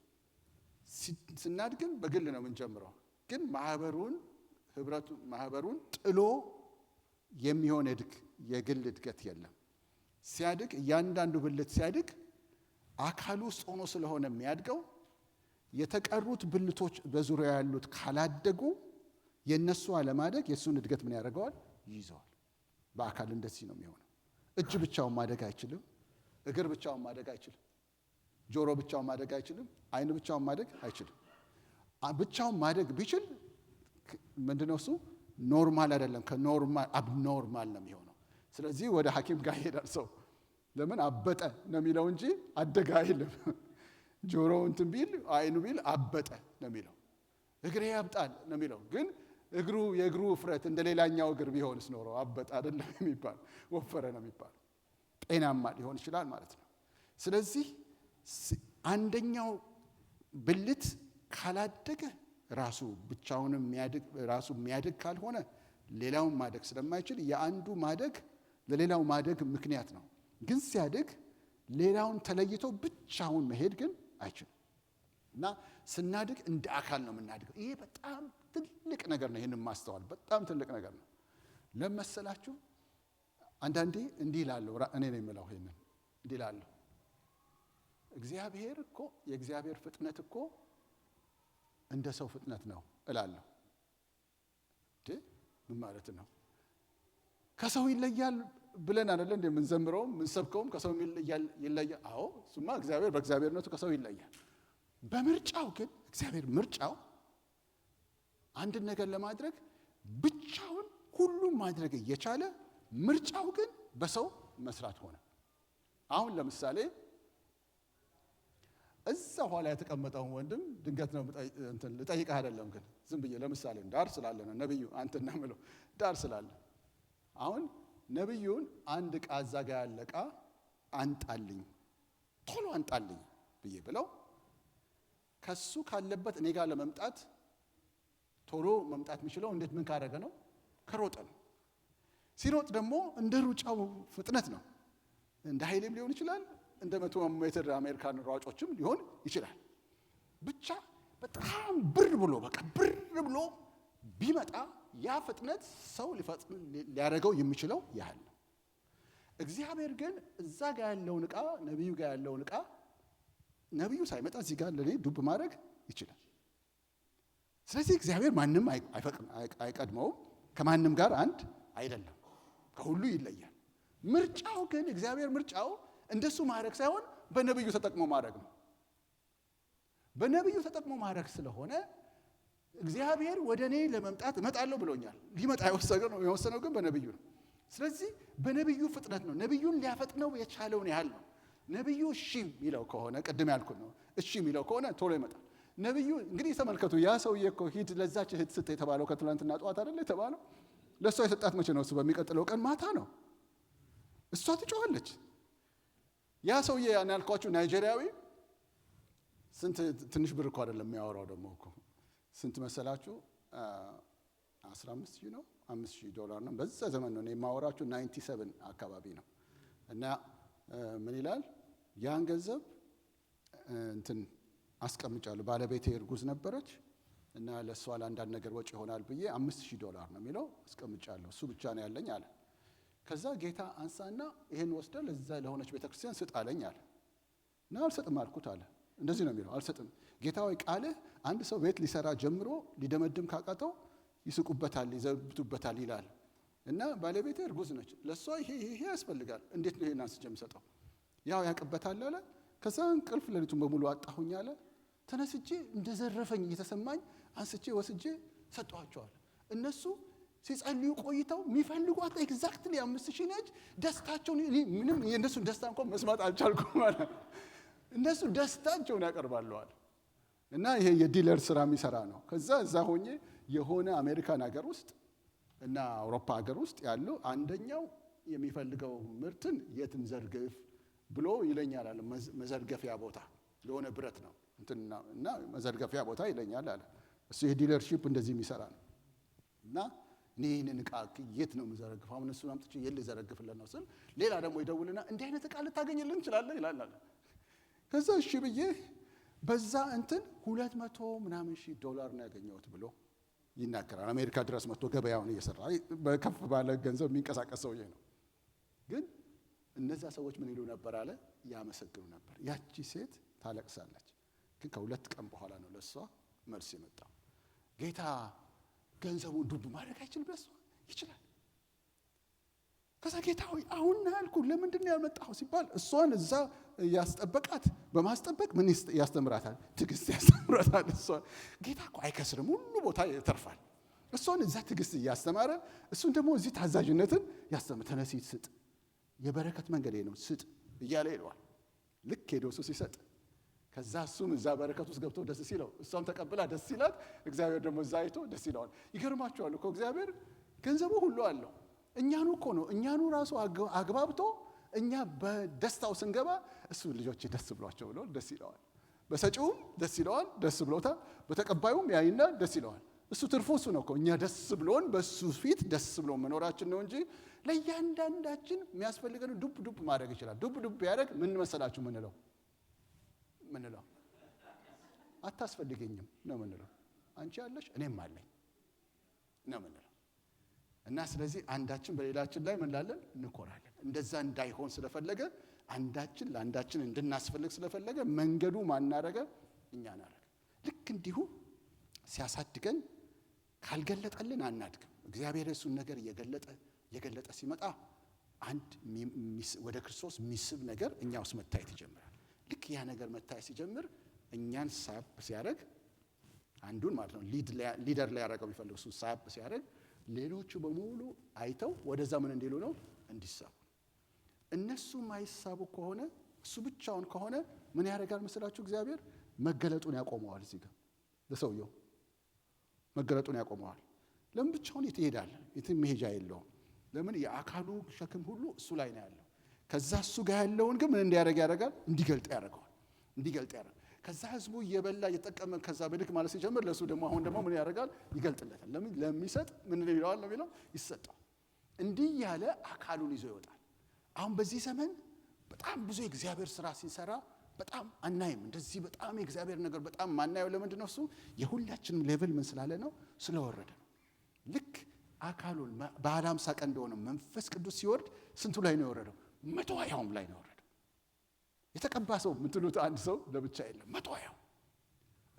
ስናድግም በግል ነው የምንጀምረው። ግን ማህበሩን ጥሎ የሚሆን የግል እድገት የለም። ሲያድግ እያንዳንዱ ብልት ሲያድግ አካሉ ውስጥ ሆኖ ስለሆነ የሚያድገው የተቀሩት ብልቶች በዙሪያ ያሉት ካላደጉ የነሱ አለማደግ የሱን እድገት ምን ያደርገዋል? ይይዘዋል። በአካል እንደዚህ ነው የሚሆነው። እጅ ብቻውን ማደግ አይችልም። እግር ብቻውን ማደግ አይችልም። ጆሮ ብቻውን ማደግ አይችልም። አይን ብቻውን ማደግ አይችልም። ብቻውን ማደግ ቢችል ምንድነው እሱ? ኖርማል አይደለም። ከኖርማል አብኖርማል ነው የሚሆነው። ስለዚህ ወደ ሐኪም ጋር ይሄዳል ሰው። ለምን አበጠ ነው የሚለው እንጂ አደገ አይልም። ጆሮ እንትን ቢል አይኑ ቢል አበጠ ነው የሚለው። እግሬ ያብጣል ነው የሚለው። ግን የእግሩ ውፍረት እንደ ሌላኛው እግር ቢሆንስ ኖሮ አበጠ አይደለም የሚባል፣ ወፈረ ነው የሚባል። ጤናማ ሊሆን ይችላል ማለት ነው። ስለዚህ አንደኛው ብልት ካላደገ ራሱ ብቻውን የሚያድግ ካልሆነ ሌላውን ማደግ ስለማይችል የአንዱ ማደግ ለሌላው ማደግ ምክንያት ነው። ግን ሲያድግ ሌላውን ተለይቶ ብቻውን መሄድ ግን አይችልም። እና ስናድግ እንደ አካል ነው የምናድገው። ይሄ በጣም ትልቅ ነገር ነው። ይሄንን ማስተዋል በጣም ትልቅ ነገር ነው። ለመሰላችሁ አንዳንዴ እንዲህ እላለሁ፣ እኔ ነው የምለው ይሄንን እንዲህ እላለሁ። እግዚአብሔር እኮ የእግዚአብሔር ፍጥነት እኮ እንደ ሰው ፍጥነት ነው እላለሁ። ምን ማለት ነው? ከሰው ይለያል ብለን አይደለ እንደ የምንዘምረውም የምንሰብከውም ከሰው ይለያል። አዎ እሱማ እግዚአብሔር በእግዚአብሔርነቱ ከሰው ይለያል። በምርጫው ግን እግዚአብሔር ምርጫው አንድን ነገር ለማድረግ ብቻውን ሁሉም ማድረግ እየቻለ ምርጫው ግን በሰው መስራት ሆነ። አሁን ለምሳሌ እዛ ኋላ የተቀመጠውን ወንድም ድንገት ነው ልጠይቅህ አይደለም፣ ግን ዝም ብዬ ለምሳሌ ዳር ስላለ ነው ነብዩ አንተና ምለው ዳር ስላለ አሁን ነብዩን አንድ ዕቃ እዛ ጋ ያለ ዕቃ አንጣልኝ ቶሎ አንጣልኝ ብዬ ብለው ከሱ ካለበት እኔ ጋር ለመምጣት ቶሎ መምጣት የሚችለው እንዴት ምን ካደረገ ነው? ከሮጠ ነው። ሲሮጥ ደግሞ እንደ ሩጫው ፍጥነት ነው። እንደ ኃይሌም ሊሆን ይችላል፣ እንደ 100 ሜትር አሜሪካን ሯጮችም ሊሆን ይችላል። ብቻ በጣም ብር ብሎ ቢመጣ ያ ፍጥነት ሰው ሊያደርገው የሚችለው ያህል ነው። እግዚአብሔር ግን እዛ ጋር ያለውን ዕቃ ነቢዩ ጋር ያለውን ዕቃ ነቢዩ ሳይመጣ እዚህ ጋር ለኔ ዱብ ማድረግ ይችላል። ስለዚህ እግዚአብሔር ማንም አይቀድመውም፣ ከማንም ጋር አንድ አይደለም፣ ከሁሉ ይለያል። ምርጫው ግን እግዚአብሔር ምርጫው እንደሱ ማድረግ ሳይሆን በነቢዩ ተጠቅሞ ማድረግ ነው። በነቢዩ ተጠቅሞ ማድረግ ስለሆነ እግዚአብሔር ወደ እኔ ለመምጣት እመጣለሁ ብሎኛል። ሊመጣ የወሰነው ግን በነቢዩ ነው። ስለዚህ በነቢዩ ፍጥነት ነው። ነቢዩን ሊያፈጥነው የቻለውን ያህል ነው። ነቢዩ እሺ የሚለው ከሆነ ቅድም ያልኩት ነው። እሺ የሚለው ከሆነ ቶሎ ይመጣል። ነቢዩ እንግዲህ ተመልከቱ። ያ ሰውዬ እኮ ሂድ ለዛች እህት ስጥ የተባለው ከትላንትና ጠዋት አይደለ የተባለው? ለእሷ የሰጣት መቼ ነው? እሱ በሚቀጥለው ቀን ማታ ነው። እሷ ትጮኻለች። ያ ሰውዬ ያን ያልኳችሁ ናይጄሪያዊ ስንት ትንሽ ብር እኮ አይደለም የሚያወራው ደግሞ እኮ ስንት መሰላችሁ? 15,000 ነው፣ $5,000 ነው። በዛ ዘመን ነው የማወራችሁ 97 አካባቢ ነው። እና ምን ይላል? ያን ገንዘብ እንትን አስቀምጫለሁ። ባለቤቴ እርጉዝ ነበረች እና ለእሷ ለአንዳንድ ነገር ወጪ ይሆናል ብዬ $5,000 ነው የሚለው አስቀምጫለሁ። እሱ ብቻ ነው ያለኝ አለ። ከዛ ጌታ አንሳና ይሄን ወስደ ለዛ ለሆነች ቤተክርስቲያን ስጥ አለኝ አለ። እና አልሰጥም አልኩት አለ። እንደዚህ ነው የሚለው፣ አልሰጥም ጌታ ሆይ ቃልህ አንድ ሰው ቤት ሊሰራ ጀምሮ ሊደመድም ካቃተው ይስቁበታል፣ ይዘብቱበታል ይላል። እና ባለቤቴ እርጉዝ ነች፣ ለእሷ ይሄ ያስፈልጋል። እንዴት ነው ይሄን አንስቼ የምሰጠው? ያው ያቅበታል አለ። ከዛ እንቅልፍ ሌሊቱን በሙሉ አጣሁኝ አለ። ተነስቼ እንደዘረፈኝ እየተሰማኝ አንስቼ ወስጄ ሰጠኋቸዋል። እነሱ ሲጸልዩ ቆይተው የሚፈልጓት ኤግዛክትሊ 5,000 ነች። ደስታቸውን ምንም የእነሱን ደስታ እንኳን መስማት አልቻልኩም ማለት እነሱ ደስታቸውን ያቀርባለዋል። እና ይሄ የዲለር ስራ የሚሰራ ነው። ከዛ እዛ ሆኜ የሆነ አሜሪካን ሀገር ውስጥ እና አውሮፓ ሀገር ውስጥ ያለው አንደኛው የሚፈልገው ምርትን የት እንዘርግፍ ብሎ ይለኛል አለ። መዘርገፊያ ቦታ የሆነ ብረት ነው እና መዘርገፊያ ቦታ ይለኛል አለ። እሱ የዲለርሺፕ እንደዚህ የሚሰራ ነው። እና እኔ ይህንን ዕቃ የት ነው የምዘረግፈው? አሁን እሱን አምጥቼ የት ልዘረግፍለት ነው ስል ሌላ ደግሞ ይደውልና እንዲህ አይነት ዕቃ ልታገኝልን እንችላለን ይላል አለ። ከዛ እሺ ብዬ በዛ እንትን $200,000 ነው ያገኘሁት ብሎ ይናገራል። አሜሪካ ድረስ መጥቶ ገበያውን እየሰራ በከፍ ባለ ገንዘብ የሚንቀሳቀስ ሰውዬ ነው። ግን እነዛ ሰዎች ምን ይሉ ነበር አለ? ያመሰግኑ ነበር። ያቺ ሴት ታለቅሳለች። ግን ከ2 ቀን በኋላ ነው ለሷ መልስ የመጣው። ጌታ ገንዘቡን ዱብ ማድረግ አይችልም? ለሷ ይችላል። ከዛ ጌታ ሆይ አሁን ያልኩ ለምንድን ነው ያመጣው ሲባል እሷን እዛ ያስጠበቃት በማስጠበቅ ምን ያስተምራታል? ትዕግስት ያስተምራታል። እሷ ጌታ እኮ አይከስርም፣ ሁሉ ቦታ ይተርፋል። እሷን እዛ ትዕግስት እያስተማረ እሱን ደግሞ እዚህ ታዛዥነትን ያስተምር። ተነሲ ስጥ፣ የበረከት መንገድ ነው ስጥ እያለ ይለዋል። ልክ ሄዶ እሱ ሲሰጥ ከዛ እሱም እዛ በረከት ውስጥ ገብቶ ደስ ሲለው እሷም ተቀብላ ደስ ሲላት እግዚአብሔር ደግሞ እዛ አይቶ ደስ ይለዋል። ይገርማቸዋል እኮ እግዚአብሔር ገንዘቡ ሁሉ አለው። እኛኑ እኮ ነው እኛኑ ራሱ አግባብቶ እኛ በደስታው ስንገባ እሱ ልጆቼ ደስ ብሏቸው ብሎ ደስ ይለዋል። በሰጪውም ደስ ይለዋል፣ ደስ ብሎታል። በተቀባዩም ያይና ደስ ይለዋል። እሱ ትርፉ እሱ ነው እኮ እኛ ደስ ብሎን በሱ ፊት ደስ ብሎ መኖራችን ነው እንጂ ለእያንዳንዳችን የሚያስፈልገን ዱብ ዱብ ማድረግ ይችላል። ዱብ ዱብ ያደርግ ምን መሰላችሁ ምንለው አታስፈልገኝም ነው ምንለው። አንቺ ያለሽ እኔም አለኝ ነው ምንለው። እና ስለዚህ አንዳችን በሌላችን ላይ ምን ላለን እንኮራለን። እንደዛ እንዳይሆን ስለፈለገ አንዳችን ለአንዳችን እንድናስፈልግ ስለፈለገ መንገዱ ማናረገ እኛ ናረገ። ልክ እንዲሁ ሲያሳድገን ካልገለጠልን አናድግም። እግዚአብሔር እሱን ነገር እየገለጠ ሲመጣ አንድ ወደ ክርስቶስ የሚስብ ነገር እኛ ውስጥ መታየት ይጀምራል። ልክ ያ ነገር መታየት ሲጀምር እኛን ሳብ ሲያደርግ አንዱን ማለት ነው ሊደር ላይ ያደረገው የሚፈልግ እሱ ሳብ ሲያደርግ ሌሎቹ በሙሉ አይተው ወደዛ ምን እንዲሉ ነው እንዲሳቡ። እነሱ ማይሳቡ ከሆነ እሱ ብቻውን ከሆነ ምን ያደርጋል መስላችሁ? እግዚአብሔር መገለጡን ያቆመዋል። እዚህ ጋር ለሰውየው መገለጡን ያቆመዋል። ለምን ብቻውን ይሄዳል? የትም መሄጃ የለውም። ለምን? የአካሉ ሸክም ሁሉ እሱ ላይ ነው ያለው። ከዛ እሱ ጋር ያለውን ግን ምን እንዲያደርግ ያደርጋል? እንዲገልጥ ያደርጋል። ከዛ ህዝቡ እየበላ እየተጠቀመ ከዛ ብድክ ማለት ሲጀምር ለሱ ደግሞ አሁን ደግሞ ምን ያደርጋል? ይገልጥለታል። ለምን? ለሚሰጥ ምን ይለዋል ነው የሚለው ይሰጣል። እንዲህ ያለ አካሉን ይዞ ይወጣል። አሁን በዚህ ዘመን በጣም ብዙ የእግዚአብሔር ስራ ሲሰራ በጣም አናይም። እንደዚህ በጣም የእግዚአብሔር ነገር በጣም ማናየው ለምንድን ነው? እሱ የሁላችንም ሌቭል ምን ስላለ ነው? ስለወረደ ነው። ልክ አካሉን በዓለ ሃምሳ ቀን እንደሆነ መንፈስ ቅዱስ ሲወርድ ስንቱ ላይ ነው የወረደው? 120 ላይ ነው የወረደው። የተቀባ ሰው የምትሉት አንድ ሰው ለብቻ የለም። 120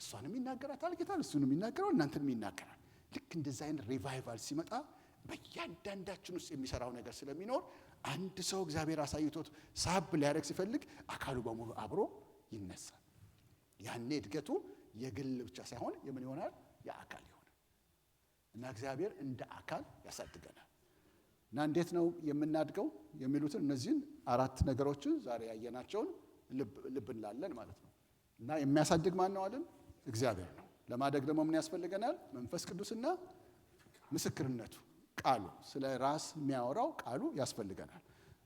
እሷንም ይናገራታል ጌታ፣ እሱንም ይናገራል፣ እናንተንም ይናገራል። ልክ እንደዛ አይነት ሪቫይቫል ሲመጣ በእያንዳንዳችን ውስጥ የሚሰራው ነገር ስለሚኖር አንድ ሰው እግዚአብሔር አሳይቶት ሳብ ሊያደርግ ሲፈልግ አካሉ በሙሉ አብሮ ይነሳል። ያኔ እድገቱ የግል ብቻ ሳይሆን የምን ይሆናል? የአካል ይሆናል። እና እግዚአብሔር እንደ አካል ያሳድገናል። እና እንዴት ነው የምናድገው የሚሉትን እነዚህን 4 ነገሮችን ዛሬ ያየናቸውን ልብ እንላለን ማለት ነው። እና የሚያሳድግ ማን ነው አለን? እግዚአብሔር ነው። ለማደግ ደግሞ ምን ያስፈልገናል? መንፈስ ቅዱስና ምስክርነቱ፣ ቃሉ፣ ስለ ራስ የሚያወራው ቃሉ ያስፈልገናል።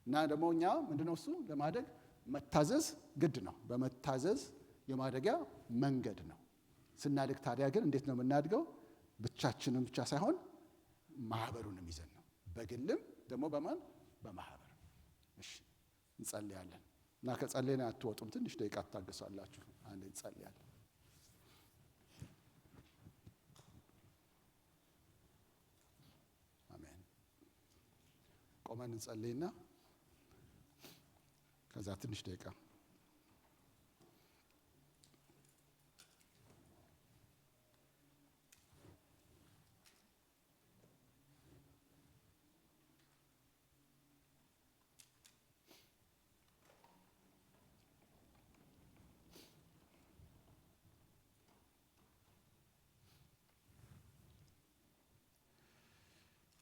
እና ደግሞ እኛ ምንድነው እሱ ለማደግ መታዘዝ ግድ ነው። በመታዘዝ የማደጊያ መንገድ ነው። ስናድግ ታዲያ ግን እንዴት ነው የምናድገው? ብቻችንም ብቻ ሳይሆን ማህበሩንም ይዘን ነው። በግልም ደግሞ በማህበር። እሺ እንጸልያለን። እና ከጸለይን አትወጡም። ትንሽ ደቂቃ ታገሳላችሁ። አንዴ እንጸልያለን። አሜን። ቆመን እንጸልይና ከዛ ትንሽ ደቂቃ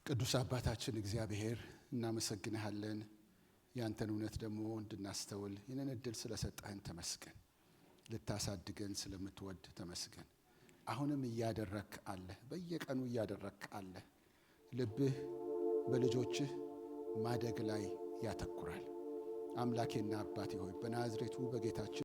ቅዱስ አባታችን እግዚአብሔር እናመሰግንሃለን። ያንተን እውነት ደግሞ እንድናስተውል ይህንን እድል ስለሰጠህን ተመስገን። ልታሳድገን ስለምትወድ ተመስገን። አሁንም እያደረክ አለ፣ በየቀኑ እያደረክ አለ። ልብህ በልጆችህ ማደግ ላይ ያተኩራል። አምላኬና አባቴ ሆይ በናዝሬቱ በጌታችን